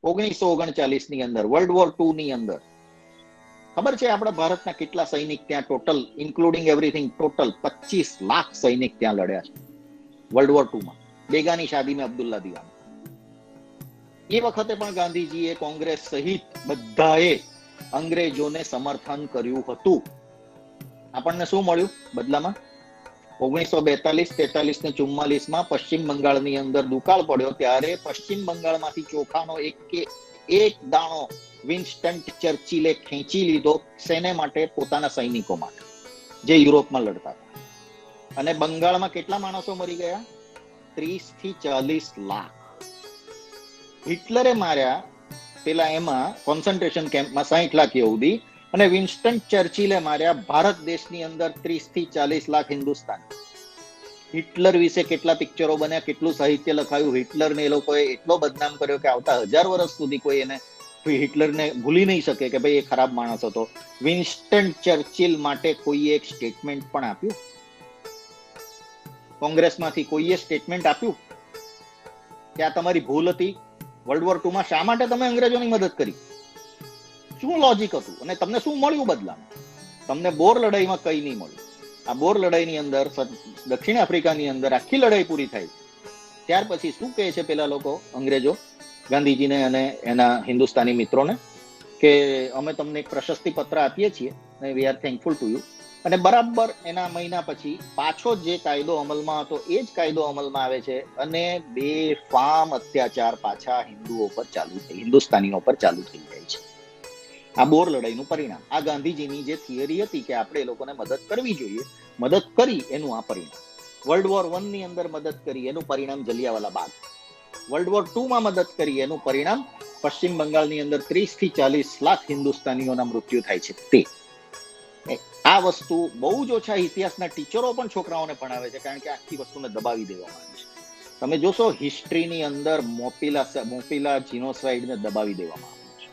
1939 ની અંદર, વર્લ્ડ વોર 2 ની અંદર. ખબર છે આપણા ભારતના કેટલા સૈનિક ત્યાં total including everything total 25 lakh સૈનિક ત્યાં લડ્યા છે વર્લ્ડ વોર 2 માં, બેગાની શાદી મેં અબ્દુલ્લા દીવાન. એ વખતે પણ ગાંધીજીએ કોંગ્રેસ સહિત બધાએ અંગ્રેજોને સમર્થન કર્યું હતું. આપણને શું મળ્યું બદલામાં? 1942, 43 ને 44 માં પશ્ચિમ બંગાળની અંદર દુકાળ પડ્યો ત્યારે પશ્ચિમ બંગાળમાંથી ચોખાનો એક દાણો વિન્સ્ટન ચર્ચિલે ખેંચી લીધો. સેને માટે? પોતાના સૈનિકો માટે, જે યુરોપમાં લડતા હતા. અને બંગાળમાં કેટલા માણસો મરી ગયા? 30 થી 40 લાખ. હિટલરે માર્યા પેલા એમાં કોન્સન્ટ્રેશન કેમ્પમાં 60 લાખ યહૂદી, અને વિન્સ્ટન ચર્ચિલે માર્યા ભારત દેશની અંદર 30 થી 40 લાખ હિન્દુસ્તાન. હિટલર વિશે કેટલા પિક્ચરો બન્યા, કેટલું સાહિત્ય લખાયું. હિટલરને એ લોકોએ એટલો બદનામ કર્યો કે આવતા 1000 વર્ષ સુધી કોઈ એને હિટલરને ભૂલી નહીં શકે કે ભાઈ એ ખરાબ માણસ હતો. વિન્સ્ટન ચર્ચિલ માટે કોઈએ એક સ્ટેટમેન્ટ પણ આપ્યું? કોંગ્રેસમાંથી કોઈએ સ્ટેટમેન્ટ આપ્યું કે આ તમારી ભૂલ હતી? વર્લ્ડ વોર 2 માં શા માટે તમે અંગ્રેજોની મદદ કરી? શું લોજિક હતું? અને તમને શું મળ્યું બદલામાં? તમને બોર લડાઈમાં કઈ નહીં મળ્યું. આ બોર લડાઈની અંદર દક્ષિણ આફ્રિકાની અંદર આખી લડાઈ પૂરી થાય ત્યાર પછી શું કહે છે પેલા લોકો, અંગ્રેજો, ગાંધીજીને અને એના હિન્દુસ્તાની મિત્રોને કે અમે તમને એક પ્રશસ્તિ પત્ર આપીએ છીએ, we are thankful to you. અને બરાબર એના મહિના પછી પાછો જે કાયદો અમલમાં હતો એ જ કાયદો અમલમાં આવે છે, અને બેફામ અત્યાચાર પાછા હિન્દુઓ પર ચાલુ થઈ, હિન્દુસ્તાનીઓ પર ચાલુ થઈ જાય છે. આ બોર લડાઈનું પરિણામ. આ ગાંધીજીની જે થિયરી હતી કે આપણે એ લોકોને મદદ કરવી જોઈએ, મદદ કરી એનું આ પરિણામ. વર્લ્ડ વોર 1 ની અંદર મદદ કરી એનું પરિણામ જલિયાવાલા બાગ. વર્લ્ડ વોર 2 માં મદદ કરી એનું પરિણામ પશ્ચિમ બંગાળની અંદર 30 થી 40 લાખ હિન્દુસ્તાનીઓના મૃત્યુ થાય છે તે. આ વસ્તુ બહુ જ ઓછા ઇતિહાસના ટીચરો પણ છોકરાઓને ભણાવે છે, કારણ કે આખી વસ્તુને દબાવી દેવામાં આવી છે. તમે જોશો હિસ્ટ્રીની અંદર મોપીલા જીનોસાઇડને દબાવી દેવામાં આવ્યું છે.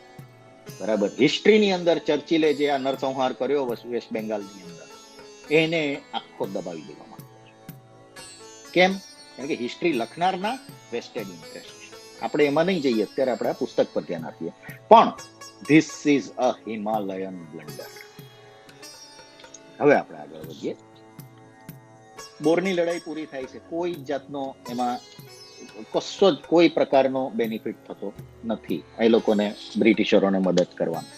બરાબર, હિસ્ટ્રીની અંદર ચર્ચિલે જે આ નરસંહાર કર્યો વેસ્ટ બેંગાલની અંદર, એને આખો દબાવી દેવામાં આવ્યો છે. કેમ? કારણ કે હિસ્ટ્રી લખનારના વેસ્ટેડ ઇન્ટરેસ્ટ છે. આપણે એમાં નહીં જઈએ અત્યારે, આપણે આ પુસ્તક પર ધ્યાન આપીએ. પણ this is a Himalayan blunder. હવે આપણે આગળ વધીએ. બોરની લડાઈ પૂરી થાય છે, કોઈ જાતનો એમાં કશો જ કોઈ પ્રકારનો બેનિફિટ થતો નથી એ લોકોને બ્રિટિશરોને મદદ કરવાનો.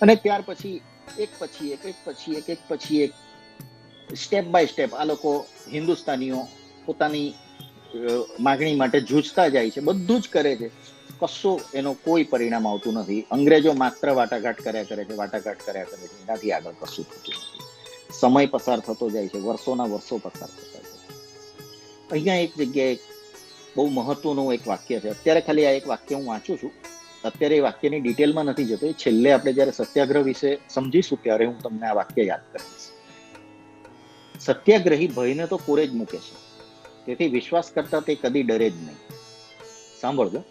અને ત્યાર પછી એક પછી એક સ્ટેપ બાય સ્ટેપ આ લોકો હિન્દુસ્તાનીઓ પોતાની માગણી માટે જૂજતા જાય છે, બધું જ કરે છે, કશું એનો કોઈ પરિણામ આવતું નથી. અંગ્રેજો માત્ર વાટાઘાટ કર્યા કરે છે, એનાથી આગળ કશું થતું નથી. સમય પસાર થતો જાય છે, વર્ષોના વર્ષો પસાર થતા જાય છે. અહીંયા એક જગ્યાએ બહુ મહત્વનું એક વાક્ય છે. અત્યારે ખાલી આ એક વાક્ય હું વાંચું છું, અત્યારે એ વાક્યની ડિટેલમાં નથી જતો. છેલ્લે આપણે જયારે સત્યાગ્રહ વિશે સમજીશું ત્યારે હું તમને આ વાક્ય યાદ કરીશ. સત્યાગ્રહી ભયને તો કોરે જ મૂકે છે, તેથી વિશ્વાસ કરતા તે કદી ડરે જ નહીં. સાંભળજો,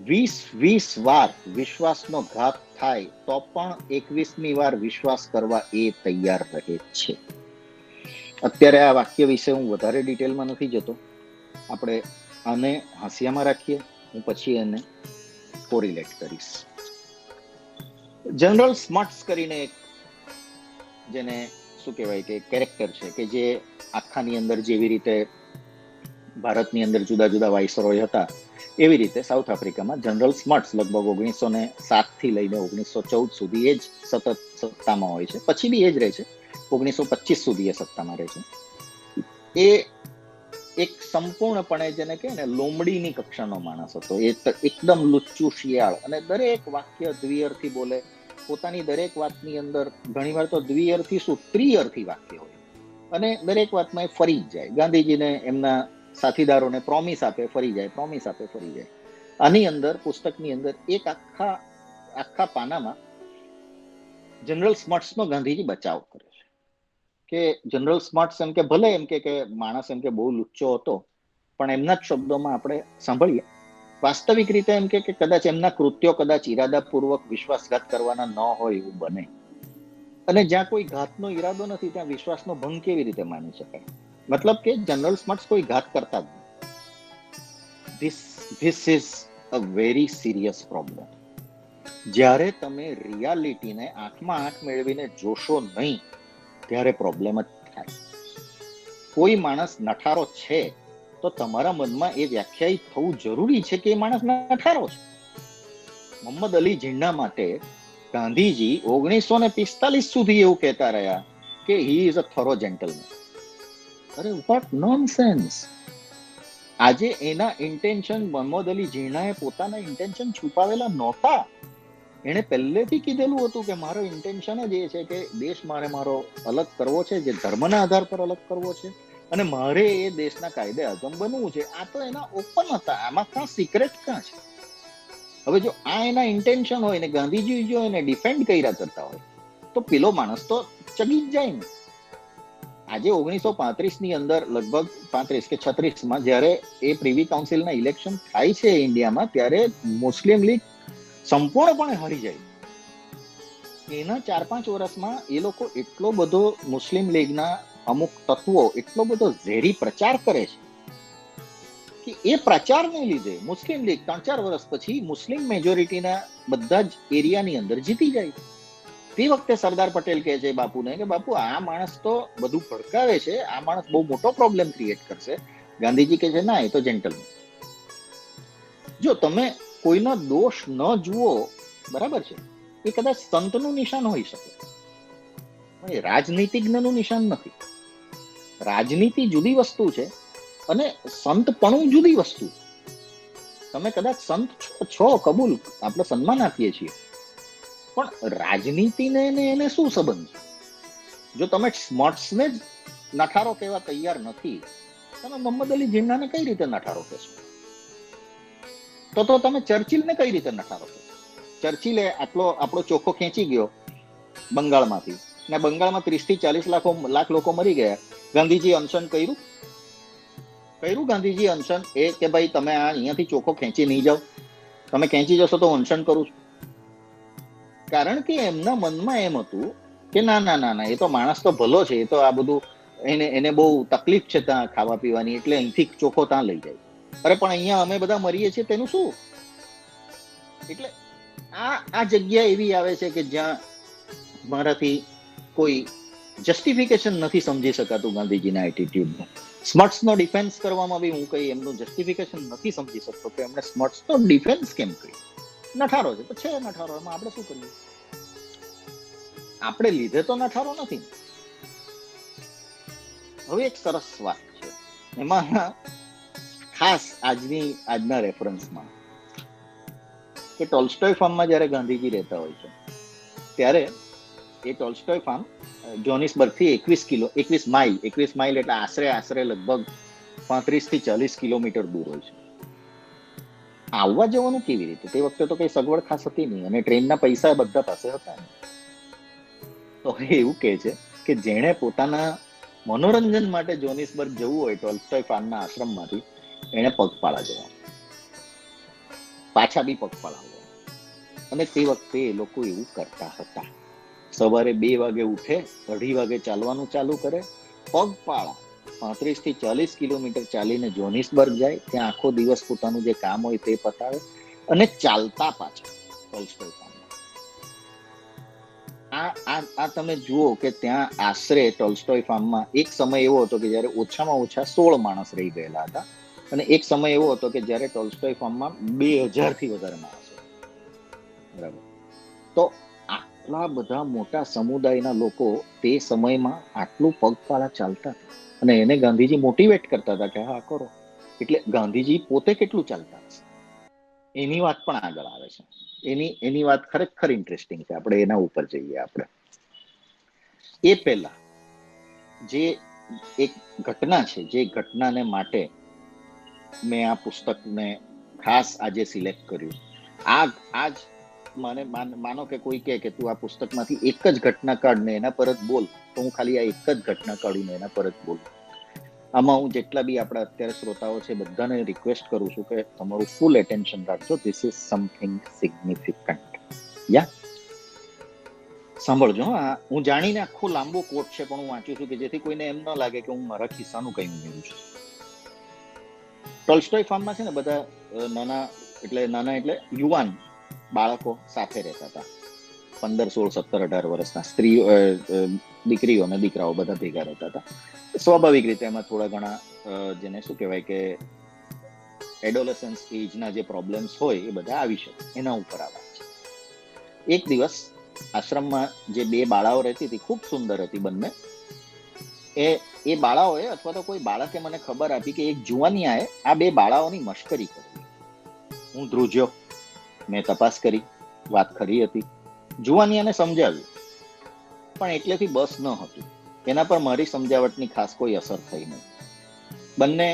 20 વાર વિશ્વાસનો ઘાત થાય તો પણ 21મી વાર વિશ્વાસ કરવા એ તૈયાર રહે છે. અત્યારે આ વાક્ય વિશે હું વધારે ડિટેલમાં નથી જતો. આપણે આને હાંસિયામાં રાખીએ, હું પછી એને કોરિલેટ કરીશ. જનરલ સ્મટ્સ કરીને એક, જેને શું કહેવાય કે કેરેક્ટર છે, કે જે આખાની અંદર જેવી રીતે ભારતની અંદર જુદા જુદા વાઇસરોય હતા, એવી રીતે સાઉથ આફ્રિકામાં જનરલ સ્મટ્સ લગભગ 1907 થી લઈને 1914 સુધી એ જ સતત સત્તામાં હોય છે. પછી બી એ જ રહે છે, 1925 સુધી એ સત્તામાં રહે છે. એ એક સંપૂર્ણપણે જેને કહે ને લોમડીની કક્ષાનો માણસ હતો. એ એકદમ લુચ્ચું શિયાળ, અને દરેક વાક્ય દ્વિઅર્થી બોલે. પોતાની દરેક વાતની અંદર ઘણીવાર તો દ્વિઅર્થી શું ત્રિઅર્થી વાક્ય હોય, અને દરેક વાતમાં એ ફરી જ જાય. ગાંધીજીને એમના સાથીદારોને પ્રોમિસ આપે, ફરી જાય, પ્રોમિસ આપે, ફરી જાય. આની અંદર પુસ્તકની અંદર એક આખા પાનામાં જનરલ સ્મટ્સનો ગાંધીજી બચાવ કરે છે. કે જનરલ સ્મટ્સ એમ કે ભલે એમ કે માણસ એમ કે બહુ લુચ્ચો હતો, પણ એમના જ શબ્દોમાં આપણે સાંભળીએ. વાસ્તવિક રીતે એમ કે કદાચ એમના કૃત્યો કદાચ ઈરાદાપૂર્વક વિશ્વાસઘાત કરવાના ન હોય એવું બને. અને જ્યાં કોઈ ઘાતનો ઈરાદો નથી ત્યાં વિશ્વાસનો ભંગ કેવી રીતે માની શકાય? મતલબ કે જનરલ સ્મટ્સ કોઈ ઘાત કરતા જ નહીં. This is a very serious problem. જ્યારે તમે રિયાલિટીને આંખમાં આંખ મેળવીને જોશો નહીં ત્યારે પ્રોબ્લેમ જ થાય. કોઈ માણસ નઠારો છે તો તમારા મનમાં એ વ્યાખ્યાયિત થવું જરૂરી છે કે એ માણસ નઠારો છે. મોહમ્મદ અલી ઝીણા માટે ગાંધીજી 1945 સુધી એવું કહેતા રહ્યા કે હી ઇઝ અ થરો જેન્ટલમેન. અરે વોટ નોનસેન્સ! આજે એના ઇન્ટેન્શન, મોહમ્મદ અલી ઝીણાએ પોતાના ઇન્ટેન્શન છુપાવેલા નહોતા. એણે પહેલેથી કીધેલું હતું કે મારો ઇન્ટેન્શન જ એ છે કે દેશ મારો અલગ કરવો છે, જે ધર્મના આધાર પર અલગ કરવો છે, અને મારે એ દેશના કાયદે આઝમ બનવું છે. આ તો એના ઓપન હતા, આમાં કાં સિક્રેટ કાં છે? હવે જો આ એના ઇન્ટેન્શન હોય ને ગાંધીજી જો એને ડિફેન્ડ કર્યા કરતા હોય તો પેલો માણસ તો ચગી જ જાય ને. આજે 1935 ની અંદર લગભગ 35 કે 36માં જ્યારે એ પ્રિવી કાઉન્સિલના ઇલેક્શન થાય છે ઇન્ડિયામાં, ત્યારે મુસ્લિમ લીગ સંપૂર્ણપણે હારી જાય. એના 4-5 વર્ષમાં એ લોકો એટલો બધો મુસ્લિમ લીગના અમુક તત્વો એટલો બધો ઝેરી પ્રચાર કરે છે કે એ પ્રચારને લીધે મુસ્લિમ લીગ 3-4 વર્ષ પછી મુસ્લિમ મેજોરિટીના બધા જ એરિયાની અંદર જીતી જાય. તે વખતે સરદાર પટેલ કહે છે બાપુને કે બાપુ આ માણસ તો બધું ભડકાવે છે, આ માણસ બહુ મોટો પ્રોબ્લેમ ક્રિએટ કરશે. ગાંધીજી કહે છે ના, એ તો જેન્ટલમેન. જો તમે કોઈનો દોષ ન જુઓ, બરાબર છે, એ કદાચ સંતનું નિશાન હોઈ શકે, પણ એ રાજનીતિજ્ઞનું નિશાન નથી. રાજનીતિ જુદી વસ્તુ છે અને સંતપણું જુદી વસ્તુ. તમે કદાચ સંત છો, કબૂલ, આપણે સન્માન આપીએ છીએ, પણ રાજનીતિને એને શું સંબંધ? જો તમે સ્મટ્સને જ નઠારો કહેવા તૈયાર નથી, તમે મોહમ્મદ અલી ઝીણાને કઈ રીતે નઠારો કહેશો? તો તમે ચર્ચિલને કઈ રીતે નઠારો કહેશો? ચર્ચિલે આપણો ચોખ્ખો ખેંચી ગયો બંગાળમાંથી ને બંગાળમાં 30 થી 40 લાખ લોકો મરી ગયા. ગાંધીજી અનશન કર્યું. ગાંધીજી અનશન એ કે ભાઈ તમે આ અહીંયાથી ચોખ્ખો ખેંચી નહીં જાઓ, તમે ખેંચી જશો તો અનશન કરું છું. કારણ કે એમના મનમાં એમ હતું કે ના ના ના ના, એ તો માણસ તો ભલો છે, એ તો આ બધું એને બહુ તકલીફ છે ત્યાં ખાવા પીવાની, એટલે અહીંથી ચોખ્ખો ત્યાં લઈ જાય. અરે પણ અહીંયા અમે બધા મરીએ છીએ તેનું શું? એટલે આ જગ્યા એવી આવે છે કે જ્યાં મારાથી કોઈ જસ્ટિફિકેશન નથી સમજી શકાતું ગાંધીજીના એટીટ્યુડનું. સ્મટ્સનો ડિફેન્સ કરવામાં બી હું કઈ એમનું જસ્ટિફિકેશન નથી સમજી શકતો કે એમણે સ્મટ્સનો ડિફેન્સ કેમ કર્યો. નઠારો છે તો છે નઠારો, એમાં આપણે શું કરીએ? આપણે લીધે તો નઠારો નથી. હવે એક સરસ વાત છે એમાં, ખાસ આજના રેફરન્સમાં, કે ટોલ્સ્ટોય ફાર્મમાં જ્યારે ગાંધીજી રહેતા હોય છે ત્યારે એ ટોલ્સ્ટોય ફાર્મ જોનિસબર્ગ થી 21 માઇલ એટલે આશરે લગભગ 35 થી 40 કિલોમીટર દૂર હોય છે. આવવા જવાનું કેવી રીતે? તે વખતે તો કઈ સગવડ ખાસ હતી નહીં, અને ટ્રેનના પૈસા બધા પાસે હતા. તો એવું કહે છે કે જેણે પોતાના મનોરંજન માટે જોનિસબર્ગ જવું હોય ટોલ્સ્ટોય ફાર્મના આશ્રમમાંથી, એને પગપાળા જવાનું, પાછા બી પગપાળા આવવાનું. અને તે વખતે એ લોકો એવું કરતા હતા. સવારે 2 વાગે ઉઠે, 2:30 વાગે ચાલવાનું ચાલુ કરે, પગપાળા 35 થી 40 કિલોમીટર ચાલીને જોનિસબર્ગ જાય, ત્યાં આખો દિવસ પોતાનું જે કામ હોય તે પતાવે અને ચાલતા પાછા ટોલ્સ્ટોય ફાર્મમાં. આ તમે જુઓ કે ત્યાં આશરે ટોલ્સ્ટોય ફાર્મમાં એક સમય એવો હતો કે જ્યારે ઓછામાં ઓછા 16 માણસ રહી ગયેલા હતા, અને એક સમય એવો હતો કે જ્યારે ટોલ્સ્ટોય ફાર્મમાં 2000 થી વધારે માણસો. બરાબર. તો આટલા બધા મોટા સમુદાયના લોકો તે સમયમાં આટલું પગપાળા ચાલતા હતા, અને એને ગાંધીજી મોટિવેટ કરતા હતા કે હા કરો. એટલે ગાંધીજી પોતે કેટલું ચાલતા હશે એની વાત પણ આગળ આવે છે. એની વાત ખરેખર ઇન્ટરેસ્ટિંગ છે. આપણે એના ઉપર જઈએ. આપણે એ પહેલા જે એક ઘટના છે, જે ઘટનાને માટે મેં આ પુસ્તકને ખાસ આજે સિલેક્ટ કર્યું. આજ મને માનો કે કોઈ કહે કે તું આ પુસ્તકમાંથી એક જ ઘટના કાઢ ને એના પર જ બોલ, તો હું ખાલી આ એક જ ઘટના કાઢું ને એના પર જ બોલું. આમાં હું જેટલા બી આપણા અત્યારે શ્રોતાઓ છે બધાને રિક્વેસ્ટ કરું છું કે તમારું ફૂલ એટેન્શન રાખજો. This is something significant. સાંભળજો. હું જાણીને આખો લાંબો કોટ છે પણ હું વાંચું છું કે જેથી કોઈને એમ ન લાગે કે હું મારા ખિસ્સાનું કઈ ઉમેરું છું. ટોલ્સ્ટોય ફાર્મમાં છે ને બધા નાના એટલે યુવાન બાળકો સાથે રહેતા હતા. 15, 16, 17, 18 વર્ષના સ્ત્રીઓ, દીકરીઓ અને દીકરાઓ બધા ભેગા રહેતા હતા. સ્વાભાવિક રીતે એમાં થોડા ઘણા જેને શું કહેવાય કે એડોલેસન્સ એજના જે પ્રોબ્લેમ્સ હોય એ બધા આવી શકે, એના ઉપર આવે છે. એક દિવસ આશ્રમમાં જે 2 બાળાઓ રહેતી હતી, ખૂબ સુંદર હતી બંને. એ બાળાઓએ અથવા તો કોઈ બાળકે મને ખબર આપી કે એક જુવાનિયાએ આ 2 બાળાઓની મશ્કરી કરી. હું ધ્રુજ્યો, મેં તપાસ કરી, વાત ખરી હતી. જુવાનિયાને સમજાવ્યું, પણ એટલેથી બસ ન હતું. એના પર મારી સમજાવટની ખાસ કોઈ અસર થઈ નહીં. બંને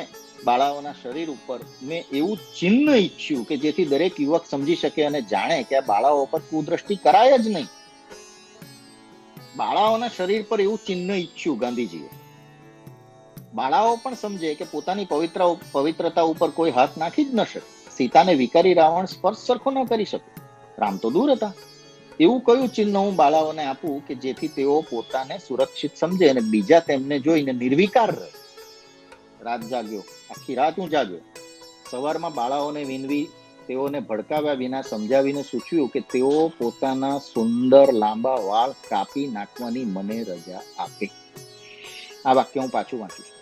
બાળાઓના શરીર ઉપર મેં એવું ચિહ્ન ઈચ્છ્યું કે જેથી દરેક યુવક સમજી શકે અને જાણે કે આ બાળાઓ પર કુદ્રષ્ટિ કરાય જ નહીં. બાળાઓના શરીર પર એવું ચિહ્ન ઈચ્છ્યું ગાંધીજીએ. બાળાઓ પણ સમજે કે પોતાની પવિત્રતા ઉપર કોઈ હાથ નાખી જ ન શકે. સીતાને વિકારી રાવણ સ્પર્શ સરખો ન કરી શકે. રામ તો દૂર હતા. એવું કયું ચિહ્ન હું બાળાઓને આપું કે જેથી તેઓ પોતાને સુરક્ષિત સમજે અને બીજા તેમને જોઈને નિર્વિકાર રહે. રાત જાગ્યો, આખી રાત હું જાગ્યો. સવારમાં બાળાઓને વિનવી, તેઓને ભડકાવ્યા વિના સમજાવીને સૂચવ્યું કે તેઓ પોતાના સુંદર લાંબા વાળ કાપી નાખવાની મને રજા આપે. આ વાક્ય હું પાછું વાંચું છું.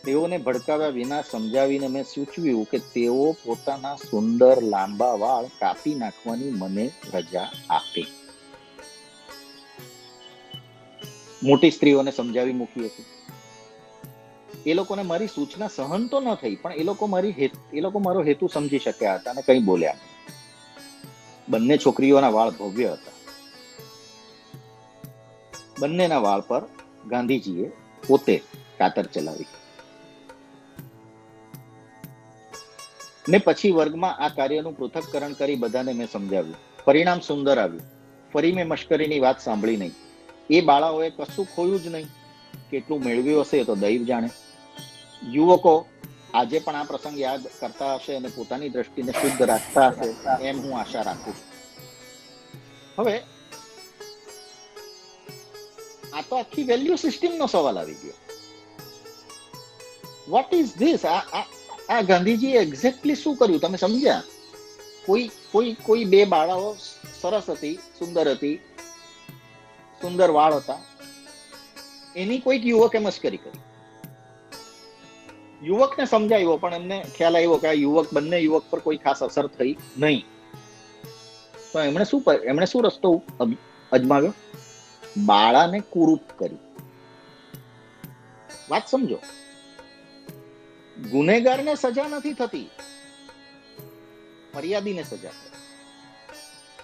તેઓને ભડકાવ્યા વિના સમજાવીને મેં સૂચવ્યું કે તેઓ પોતાના સુંદર લાંબા વાળ કાપી નાખવાની મને રજા આપે. મોટી સ્ત્રીઓને સમજાવી મૂકી હતી. એ લોકોને મારી સૂચના સહન તો ન થઈ, પણ એ લોકો મારો હેતુ સમજી શક્યા હતા અને કંઈ બોલ્યા નહીં. બંને છોકરીઓના વાળ ભવ્ય હતા. બંનેના વાળ પર ગાંધીજીએ પોતે કાતર ચલાવી. ને પછી વર્ગમાં આ કાર્યનું પૃથક્કરણ કરી બધાને મેં સમજાવ્યું. પરિણામ સુંદર આવ્યું. ફરી મેં મશ્કરીની વાત સાંભળી નહીં. એ બાળાઓએ કશું ખોયું જ નહીં. કેટલું મેળવ્યું હશે એ તો દૈવ જાણે. યુવકો આજે પણ આ પ્રસંગ યાદ કરતા હશે અને પોતાની દ્રષ્ટિને શુદ્ધ રાખતા હશે એમ હું આશા રાખું છું. હવે આ તો આખી વેલ્યુ સિસ્ટમનો સવાલ આવી ગયો. What is this? આ ગાંધીજીએ એક્ઝેક્ટલી શું કર્યું તમે સમજ્યા? કોઈ બે બાળાઓ સરસ હતી, સુંદર હતી, સુંદર વાળ હતા, એની કોઈક યુવકે મશ્કરી કરી. યુવકને સમજાવ્યો પણ એમને ખ્યાલ આવ્યો કે આ બંને યુવક પર કોઈ ખાસ અસર થઈ નહીં. તો એમણે શું રસ્તો અજમાવ્યો? બાળાને કુરૂપ કરી. વાત સમજો, ગુનેગારને સજા નથી થતી, ફરિયાદીને સજા થાય.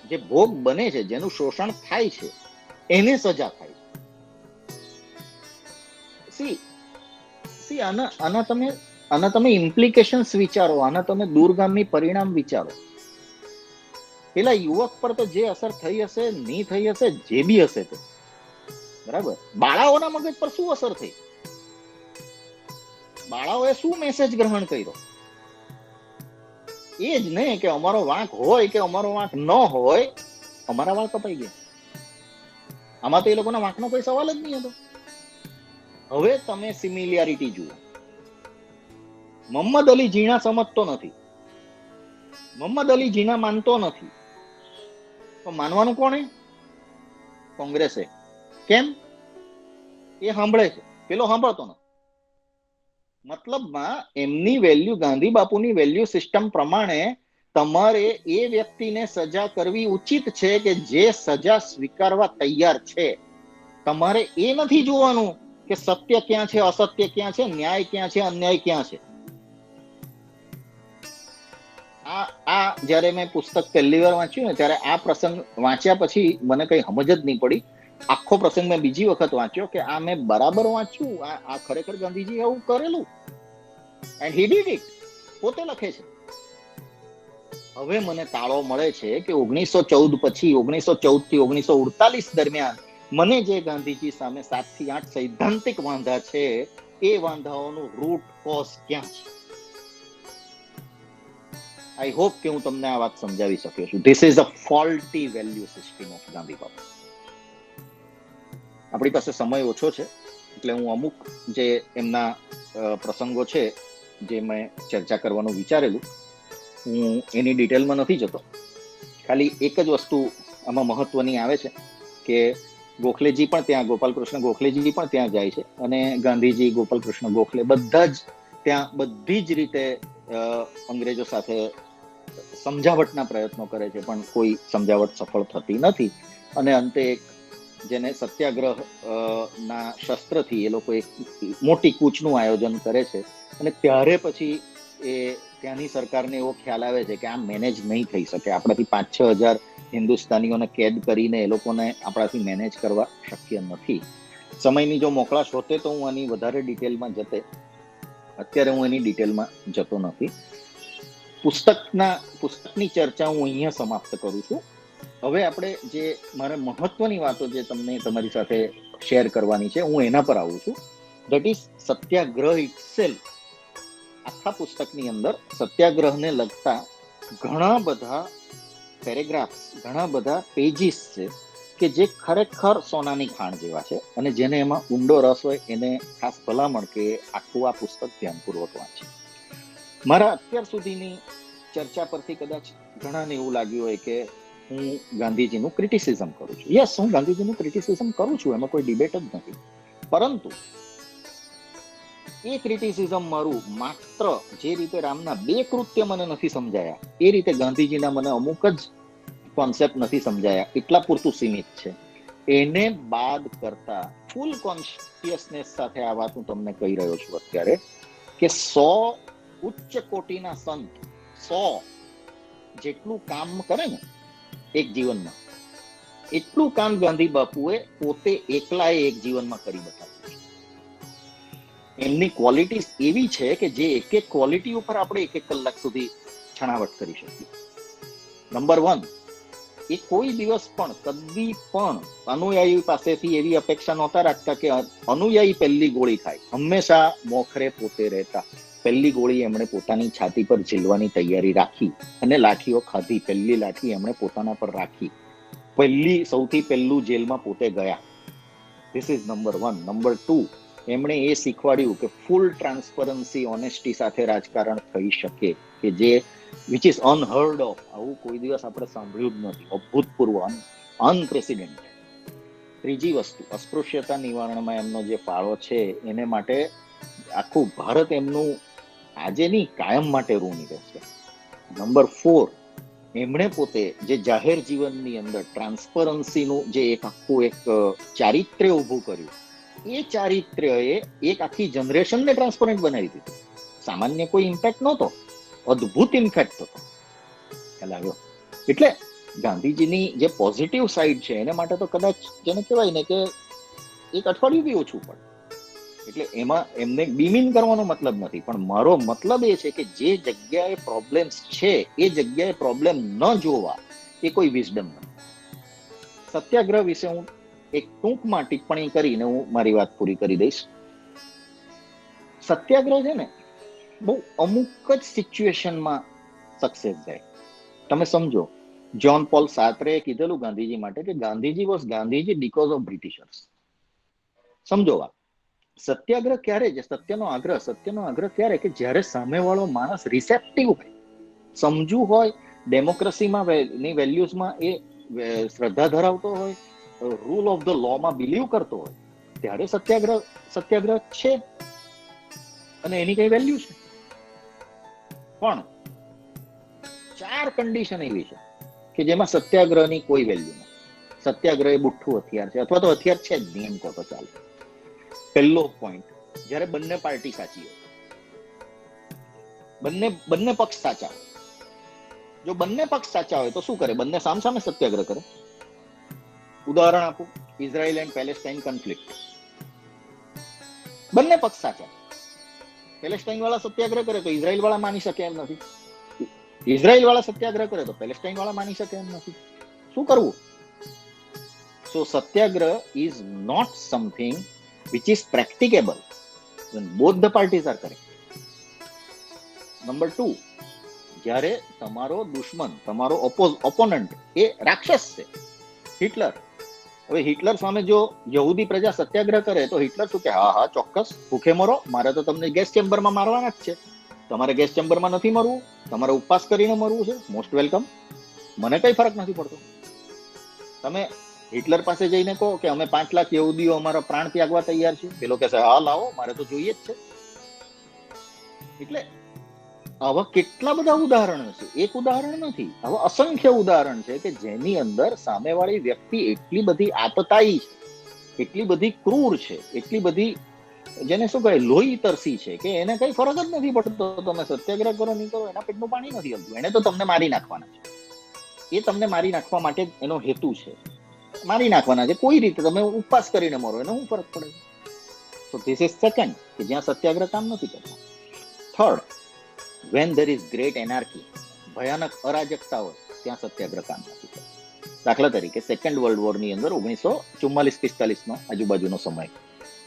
જે ભોગ બને છે, જેનું શોષણ થાય છે, એને સજા થાય છે. આના તમે ઇમ્પ્લિકેશન્સ વિચારો, આના તમે દૂરગામી પરિણામ વિચારો. પેલા યુવક પર તો જે અસર થઈ હશે, નહીં થઈ હશે, જે બી હશે તે બરાબર. બાળાઓના મગજ પર શું અસર થઈ? બાળાઓએ શું મેસેજ ગ્રહણ કર્યો? એ જ નહીં કે અમારો વાંક હોય કે અમારો વાંક ન હોય, અમારા વાળ કપાઈ ગયા. આમાં તો એ લોકોના વાંકનો કોઈ સવાલ જ નહીં હતો. હવે તમે સિમિલિયારિટી જુઓ. મોહમ્મદ અલી જીણા સમજતો નથી, મોહમ્મદ અલી જીણા માનતો નથી, તો માનવાનું કોણે? કોંગ્રેસે. કેમ? એ સાંભળે છે, પેલો સાંભળતો નથી. મતલબમાં એમની વેલ્યુ, ગાંધી બાપુની વેલ્યુ સિસ્ટમ પ્રમાણે તમારે એ વ્યક્તિને સજા કરવી ઉચિત છે કે જે સજા સ્વીકારવા તૈયાર છે. તમારે એ નથી જોવાનું કે સત્ય ક્યાં છે, અસત્ય ક્યાં છે, ન્યાય ક્યાં છે, અન્યાય ક્યાં છે. આ જયારે મેં પુસ્તક પહેલી વાર વાંચ્યું ને, ત્યારે આ પ્રસંગ વાંચ્યા પછી મને કઈ સમજ જ નહીં પડી. આખો પ્રસંગ મેં બીજી વખત વાંચ્યો કે આ મેં બરાબર વાંચ્યું, આ ખરેખર ગાંધીજી આવું કરેલું. And he did it. પોતે લખે છે. હવે મને તાળો મળે છે કે 1914 પછી, 1914 થી 1948 દરમિયાન મને જે ગાંધીજી સામે 7 થી 8 સૈદ્ધાંતિક વાંધા છે, એ વાંધાઓનું રૂટ કોઝ ક્યાં છે. આઈ હોપ કે હું તમને આ વાત સમજાવી શક્યો છું. This is a faulty value system of Gandhi Bapu. આપણી પાસે સમય ઓછો છે, એટલે હું અમુક જે એમના પ્રસંગો છે જે મેં ચર્ચા કરવાનું વિચારેલું, હું એની ડિટેલમાં નથી જતો. ખાલી એક જ વસ્તુ આમાં મહત્વની આવે છે કે ગોખલેજી પણ ત્યાં, ગોપાલકૃષ્ણ ગોખલેજી પણ ત્યાં જાય છે, અને ગાંધીજી, ગોપાલકૃષ્ણ ગોખલે બધા જ ત્યાં બધી જ રીતે અંગ્રેજો સાથે સમજાવટના પ્રયત્નો કરે છે, પણ કોઈ સમજાવટ સફળ થતી નથી. અને અંતે એક જેને સત્યાગ્રહ ના શસ્ત્રથી એ લોકો એક મોટી કૂચનું આયોજન કરે છે, અને ત્યારે પછી એ ત્યાંની સરકારને એવો ખ્યાલ આવે છે કે આ મેનેજ નહીં થઈ શકે, આપણાથી 5-6 હજાર હિન્દુસ્તાનીઓને કેદ કરીને એ લોકોને આપણાથી મેનેજ કરવા શક્ય નથી. સમયની જો મોકળાશ હોતે તો હું આની વધારે ડિટેલમાં જતે, અત્યારે હું એની ડિટેલમાં જતો નથી. પુસ્તકની ચર્ચા હું અહીંયા સમાપ્ત કરું છું. હવે આપણે જે મારે મહત્વની વાતો જે તમને તમારી સાથે શેર કરવાની છે, હું એના પર આવું છું. That is Satyagraha itself. આખા પુસ્તકની અંદર સત્યાગ્રહને લગતા ઘણા બધા પેરેગ્રાફ્સ, ઘણા બધા પેજીસ છે કે જે ખરેખર સોનાની ખાણ જેવા છે, અને જેને એમાં ઊંડો રસ હોય એને ખાસ ભલામણ કે આખું આ પુસ્તક ધ્યાનપૂર્વક વાંચે. મારા અત્યાર સુધીની ચર્ચા પરથી કદાચ ઘણાને એવું લાગ્યું હોય કે હું ગાંધીજીનું ક્રિટિસિઝમ કરું છું. યસ, હું ગાંધીજીનું ક્રિટિસિઝમ કરું છું, એમાં કોઈ ડિબેટ જ નથી. પરંતુ એ ક્રિટિસિઝમ મારું માત્ર જે રીતે રામના 2 કૃત્ય મને નથી સમજાયા, એ રીતે ગાંધીજીના મને અમુક જ કોન્સેપ્ટ નથી સમજાયા, એટલા પૂરતું સીમિત છે. એને બાદ કરતા ફૂલ કોન્શિયસનેસ સાથે આ વાત હું તમને કહી રહ્યો છું અત્યારે કે 100 ઉચ્ચ કોટીના સંત 100 જેટલું કામ કરે ને એક જીવનમાં, એટલું કામ ગાંધી બાપુએ પોતે એકલાએ એક જીવનમાં કરી બતાવ્યું છે. એમની ક્વોલિટીઝ એવી છે કે જે એક એક ક્વોલિટી ઉપર આપણે 1-1 કલાક સુધી છણાવટ કરી શકીએ. નંબર 1, એ કોઈ દિવસ પણ કદી પણ અનુયાયી પાસેથી એવી અપેક્ષા નહોતા રાખતા કે અનુયાયી પહેલી ગોળી ખાય. હંમેશા મોખરે પોતે રહેતા. પહેલી ગોળી એમણે પોતાની છાતી પર ઝીલવાની તૈયારી રાખી અને લાઠીઓ ખાધી. પહેલી લાઠી એમણે પોતાના પર રાખી. સૌથી પહેલું જેલમાં પોતે ગયા. This is number 1. નંબર 2, એમણે એ શીખવાડ્યું કે ફૂલ ટ્રાન્સપરન્સી, ઓનેસ્ટી સાથે રાજકારણ થઈ શકે, કે જે વિચ ઇઝ અનહર્ડ ઓફ. આવું કોઈ દિવસ આપણે સાંભળ્યું જ નથી. અભૂતપૂર્વ, અનપ્રેસિડેન્ટ. ત્રીજી વસ્તુ, અસ્પૃશ્યતા નિવારણમાં એમનો જે ફાળો છે એને માટે આખું ભારત એમનું આજે નહીં કાયમ માટે ઋણી રહેશે. નંબર 4, એમણે પોતે જે જાહેર જીવનની અંદર ટ્રાન્સપરન્સીનું જે એક આખું એક ચારિત્ર્ય ઊભું કર્યું, એ ચારિત્ર્યએ એક આખી જનરેશનને ટ્રાન્સપરન્ટ બનાવી દીધું. સામાન્ય કોઈ ઇમ્પેક્ટ નહોતો, અદ્ભુત ઇમ્પેક્ટ હતો. ખ્યાલ આવ્યો? એટલે ગાંધીજીની જે પોઝિટિવ સાઈડ છે એને માટે તો કદાચ જેને કહેવાય ને કે એક અઠવાડિયું બી ઓછું પડે. એટલે એમાં એમને બીમિન કરવાનો મતલબ નથી, પણ મારો મતલબ એ છે કે જે જગ્યાએ પ્રોબ્લેમ્સ છે એ જગ્યાએ પ્રોબ્લેમ ન જોવા એ કોઈ વિઝડમ નથી. સત્યાગ્રહ વિશે હું એક ટૂંકમાં ટિપ્પણી કરીને હું મારી વાત પૂરી કરી દઈશ. સત્યાગ્રહ છે ને બહુ અમુક જ સિચ્યુએશનમાં સક્સેસ જાય. તમે સમજો, જ્હોન પોલ સાર્ત્રેએ કીધેલું ગાંધીજી માટે કે Gandhiji was Gandhiji because of Britishers. સમજો વાત. સત્યાગ્રહ ક્યારે છે? સત્યનો આગ્રહ ક્યારે? કે જ્યારે સામેવાળો માણસ રિસેપ્ટિવ હોય, સમજુ હોય, ડેમોક્રેસીમાં ની વેલ્યુઝમાં એ શ્રદ્ધા ધરાવતો હોય, રૂલ ઓફ ધ લોમાં બિલીવ કરતો હોય, ત્યારે સત્યાગ્રહ છે અને એની કઈ વેલ્યુ છે. પણ 4 કન્ડિશન એવી છે કે જેમાં સત્યાગ્રહની કોઈ વેલ્યુ નથી. સત્યાગ્રહ એ બુઠ્ઠું હથિયાર છે, અથવા તો હથિયાર છે જ નહીં એમ કહો તો ચાલે. પહેલો પોઈન્ટ, જ્યારે બંને પાર્ટી સાચી હોય, બંને પક્ષ સાચા હોય. જો બંને પક્ષ સાચા હોય તો શું કરે? બંને સામસામે સત્યાગ્રહ કરે. ઉદાહરણ આપું, ઇઝરાયલ એન્ડ પેલેસ્ટાઇન કોન્ફ્લિક્ટ. બંને પક્ષ સાચા. પેલેસ્ટાઇન વાળા સત્યાગ્રહ કરે તો ઇઝરાયલ વાળા માની શકે એમ નથી. ઇઝરાયલ વાળા સત્યાગ્રહ કરે તો પેલેસ્ટાઇન વાળા માની શકે એમ નથી. શું કરવું? So satyagraha is not something which is practicable when both the parties are correct. Number 2, જ્યારે તમારો દુશ્મન, તમારો ઓપોનન્ટ એ રાક્ષસ છે, હિટલર. હવે હિટલર સામે જો યહૂદી પ્રજા સત્યાગ્રહ કરે તો હિટલર શું કે? હા ચોક્કસ, ભૂખે મરો, મારે તો તમને ગેસ ચેમ્બરમાં મારવાના જ છે. તમારે ગેસ ચેમ્બરમાં નથી મરવું, તમારે ઉપવાસ કરીને મરવું છે, મોસ્ટ વેલકમ, મને કઈ ફરક નથી પડતો. તમે હિટલર પાસે જઈને કહો કે અમે 5 લાખ યહૂદીઓ અમારા પ્રાણ ત્યાગવા તૈયાર છે, પેલો કહેશે હા લાવો, મારે તો જોઈએ જ છે. એટલે આવા કેટલા બધા ઉદાહરણો છે. એક ઉદાહરણ નથી, આવા અસંખ્ય ઉદાહરણ છે કે જેની અંદર સામેવાળી વ્યક્તિ એટલી બધી આતતાઈ છે, એટલી બધી ક્રૂર છે, એટલી બધી જેને શું કહે લોહી તરસી છે કે એને કઈ ફરક જ નથી પડતો. તમે સત્યાગ્રહ કરો નહીં કરો, એના પેટનું પાણી નથી હલતું. એને તો તમને મારી નાખવાના છે. એ તમને મારી નાખવા માટે એનો હેતુ છે. મારી નાખવાના છે કોઈ રીતે, તમે ઉપવાસ કરીને મરો, એને શું ફરક પડે? સો ધીસ ઇઝ સેકન્ડ, કે જ્યાં સત્યાગ્રહ કામ નથી કરતા. Third, when there is great anarchy, ભયાનક અરાજકતા હોય, ત્યાં સત્યાગ્રહ કામ નથી કરતા. દાખલા તરીકે સેકન્ડ વર્લ્ડ વોર ની અંદર 1944-45 નો આજુબાજુનો સમય,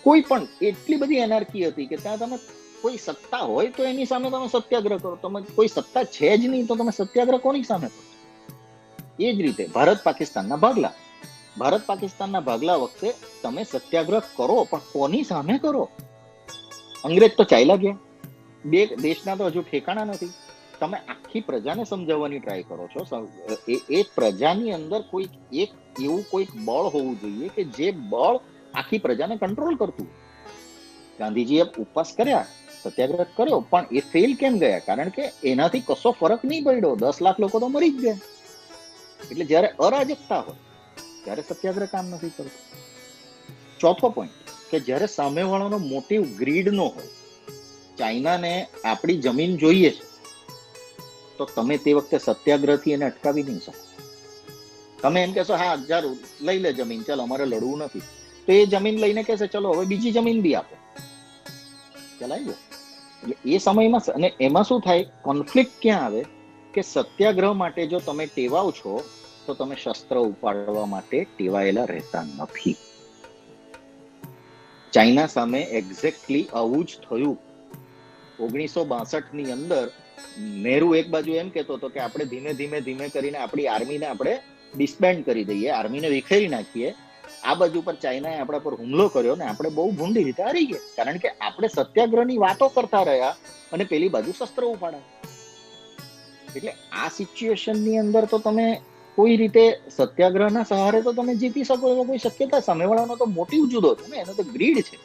કોઈ પણ એટલી બધી એનાર્કી હતી કે ત્યાં તમે કોઈ સત્તા હોય તો એની સામે તમે સત્યાગ્રહ કરો. તમે કોઈ સત્તા છે જ નહીં તો તમે સત્યાગ્રહ કોની સામે કરો? એ જ રીતે ભારત પાકિસ્તાનના ભાગલા વખતે તમે સત્યાગ્રહ કરો, પણ કોની સામે કરો? અંગ્રેજ તો ચાલ્યા ગયા, બે દેશના તો હજુ ઠેકાણા નથી. તમે આખી પ્રજાને સમજાવવાની ટ્રાય કરો છો. એ પ્રજાની અંદર કોઈ એક એવું કોઈક બળ હોવું જોઈએ કે જે બળ આખી પ્રજાને કંટ્રોલ કરતું. ગાંધીજીએ ઉપવાસ કર્યા, સત્યાગ્રહ કર્યો, પણ એ ફેલ કેમ ગયા? કારણ કે એનાથી કશો ફરક નહીં પડ્યો. 10 લાખ લોકો તો મરી જ ગયા. એટલે જ્યારે અરાજકતા હોય ત્યારે સત્યાગ્રહ કામ નથી કરતું. ચોથો પોઈન્ટ, કે જ્યારે સામેવાળાનો મોટિવ ગ્રીડનો હોય, ચાઇનાને આપણી જમીન જોઈએ છે તો તમે તે વખતે સત્યાગ્રહથી એને અટકાવી નહીં શકો. તમે એમ કહેશો હા જરૂર લઈ લે જમીન, ચાલો અમારે લડવું નથી, તો એ જમીન લઈને કહેશે ચલો હવે બીજી જમીન બી આપો, ચલાવી. એટલે એ સમયમાં, અને એમાં શું થાય, કોન્ફ્લિક્ટ ક્યાં આવે કે સત્યાગ્રહ માટે જો તમે ટેવાવ છો તો તમે શસ્ત્ર ઉપાડવા માટે ટેવાયેલા રહેતા નથી. ચાઇના સામે એક્ઝેક્ટલી આવું જ થયું. 1962 ની અંદર નહેરુ એક બાજુ એમ કહેતો હતો કે આપણે ધીમે ધીમે ધીમે કરીને આપણી આર્મીને આપણે ડિસબેન્ડ કરી દઈએ, આર્મીને વિખેરી નાખીએ. આ બાજુ પર ચાઇનાએ આપણા પર હુમલો કર્યો ને આપણે બહુ ભૂંડી રીતે હારી ગયા, કારણ કે આપણે સત્યાગ્રહની વાતો કરતા રહ્યા અને પેલી બાજુ શસ્ત્રો ઉપાડ્યા. એટલે આ સિચ્યુએશનની અંદર તો તમે કોઈ રીતે સત્યાગ્રહના સહારે તો તમે જીતી શકો એવો કોઈ શક્યતા, સામેવાળાનો તો મોટિવ જુદો છે ને, એનો તો ગ્રીડ છે,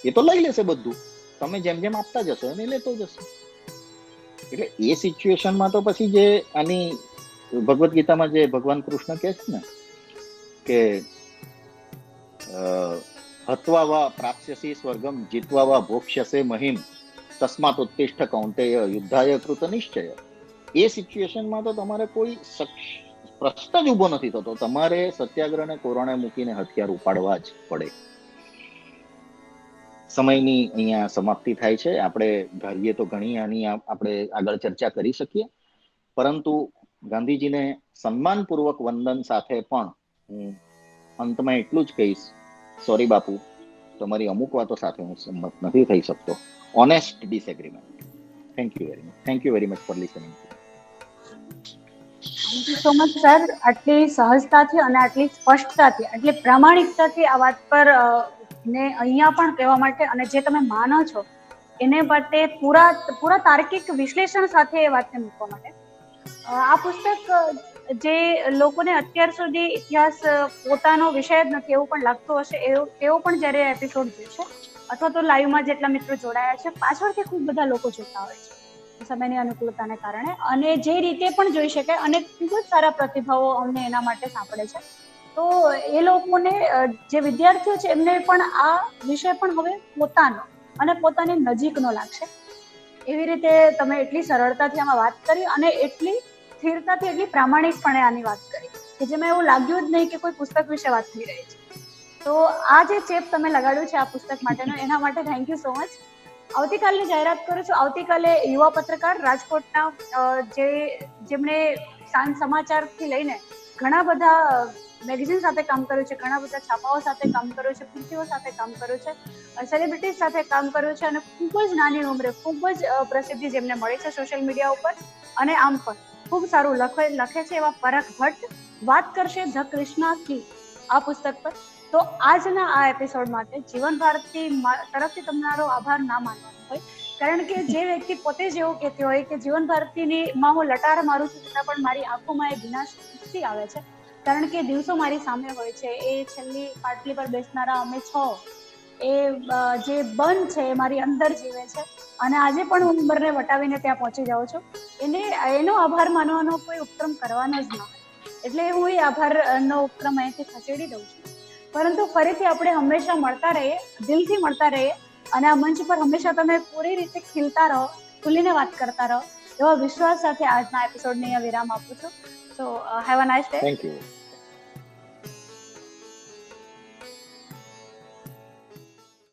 એ તો લઈ લેશે બધું, તમે જેમ જેમ આપતા જશો એને લેતો જશે. એટલે એ સિચ્યુએશનમાં તો પછી જે આની ભગવદ્ ગીતામાં જે ભગવાન કૃષ્ણ કહે છે ને કે હત્વા વા પ્રાપ્સ્યસી સ્વર્ગમ જીત્વા વા ભોક્ષ્યસે મહિમ તસ્માત ઉત્તિષ્ઠ કૌંતેય યુદ્ધાય કૃત નિશ્ચય. એ સિચ્યુએશનમાં તો તમારે કોઈ પ્રશ્ન જ ઉભો નથી થતો, તમારે સત્યાગ્રહને કોરોણે મૂકીને હથિયાર ઉપાડવા જ પડે. સમયની અહીંયા સમાપ્તિ થાય છે. આપણે ધારીએ તો ઘણી આની આપણે આગળ ચર્ચા કરી શકીએ, પરંતુ ગાંધીજીને સન્માનપૂર્વક વંદન સાથે પણ હું અંતમાં એટલું જ કહીશ, સોરી બાપુ, તમારી અમુક વાતો સાથે હું સંમત નથી થઈ શકતો. Honest disagreement. Thank you very much for listening. Thank you so much sir. આટલી સહજતાથી અને આટલી સ્પષ્ટતાથી, આટલી પ્રામાણિકતાથી આ વાત પર ને અહીંયા પણ કહેવા માટે, અને જે તમે માનો છો એને માટે પૂરા તાર્કિક વિશ્લેષણ સાથે એ વાતને મૂકવા માટે. આ પુસ્તક જે લોકોને અત્યાર સુધી ઇતિહાસ પોતાનો વિષય જ નથી એવું પણ લાગતું હશે, તેઓ પણ જ્યારે એપિસોડ જોશે અથવા તો લાઈવમાં જેટલા મિત્રો જોડાયા છે, પાછળથી ખૂબ બધા લોકો જોતા હોય છે સમયની અનુકૂળતાને કારણે, અને જે રીતે પણ જોઈ શકાય, અને ખૂબ જ સારા પ્રતિભાવો અમને એના માટે સાંભળે છે. તો એ લોકોને, જે વિદ્યાર્થીઓ છે એમને પણ આ વિષય પણ હવે પોતાનો અને પોતાની નજીકનો લાગશે. એવી રીતે તમે એટલી સરળતાથી આમાં વાત કરી અને એટલી સ્થિરતાથી, એટલી પ્રામાણિકપણે આની વાત કરી કે જેમાં એવું લાગ્યું જ નહીં કે કોઈ પુસ્તક વિશે વાત થઈ રહી છે. તો આ જે ચેપ તમે લગાડ્યું છે આ પુસ્તક માટેનો, એના માટે થેન્ક યુ સો મચ. આવતીકાલની જાહેરાત કરું છું. આવતીકાલે યુવા પત્રકાર રાજકોટના જેમણે સાંજ સમાચારથી લઈને ઘણા બધા મેગેઝિન સાથે કામ કર્યું છે, ઘણા બધા છાપાઓ સાથે કામ કર્યું છે, કૃતિઓ સાથે કામ કર્યું છે, સેલિબ્રિટીઝ સાથે કામ કર્યું છે, અને ખૂબ જ નાની ઉંમરે ખૂબ જ પ્રસિદ્ધિ જેમને મળી છે સોશિયલ મીડિયા ઉપર, અને આમ પણ ખૂબ સારું લખે છે એવા પરખ ભટ્ટ વાત કરશે ધ કૃષ્ણા કી આ પુસ્તક પર. તો આજના આ એપિસોડ માટે જીવન ભારતી તરફથી તમારો આભાર ના માનવાનો હોય, કારણ કે જે વ્યક્તિ પોતે જ એવું કહેતી હોય કે જીવન ભારતીની માં હું લટાર મારું છું છતાં પણ મારી આંખોમાં એ ભીનાશ આવે છે, કારણ કે દિવસો મારી સામે હોય છે, એ છેલ્લી પાટલી પર બેસનારા અમે છો, એ જે બન છે એ મારી અંદર જીવે છે, અને આજે પણ હું ઉંમરને વટાવીને ત્યાં પહોંચી જાઉં છું. એનો આભાર માનવાનો કોઈ ઉપક્રમ કરવાનો જ ન હોય, એટલે હું એ આભારનો ઉપક્રમ અહીંથી ખસેડી દઉં છું. પરંતુ ફરીથી આપણે હંમેશા મળતા રહીએ, દિલથી મળતા રહીએ, અને આ મંચ પર હંમેશા તમે પૂરી રીતે ખીલતા રહો, ખુલીને વાત કરતા રહો, એવા વિશ્વાસ સાથે આજના એપિસોડને અહીંયા વિરામ આપું છું. સો have a nice day. Thank you.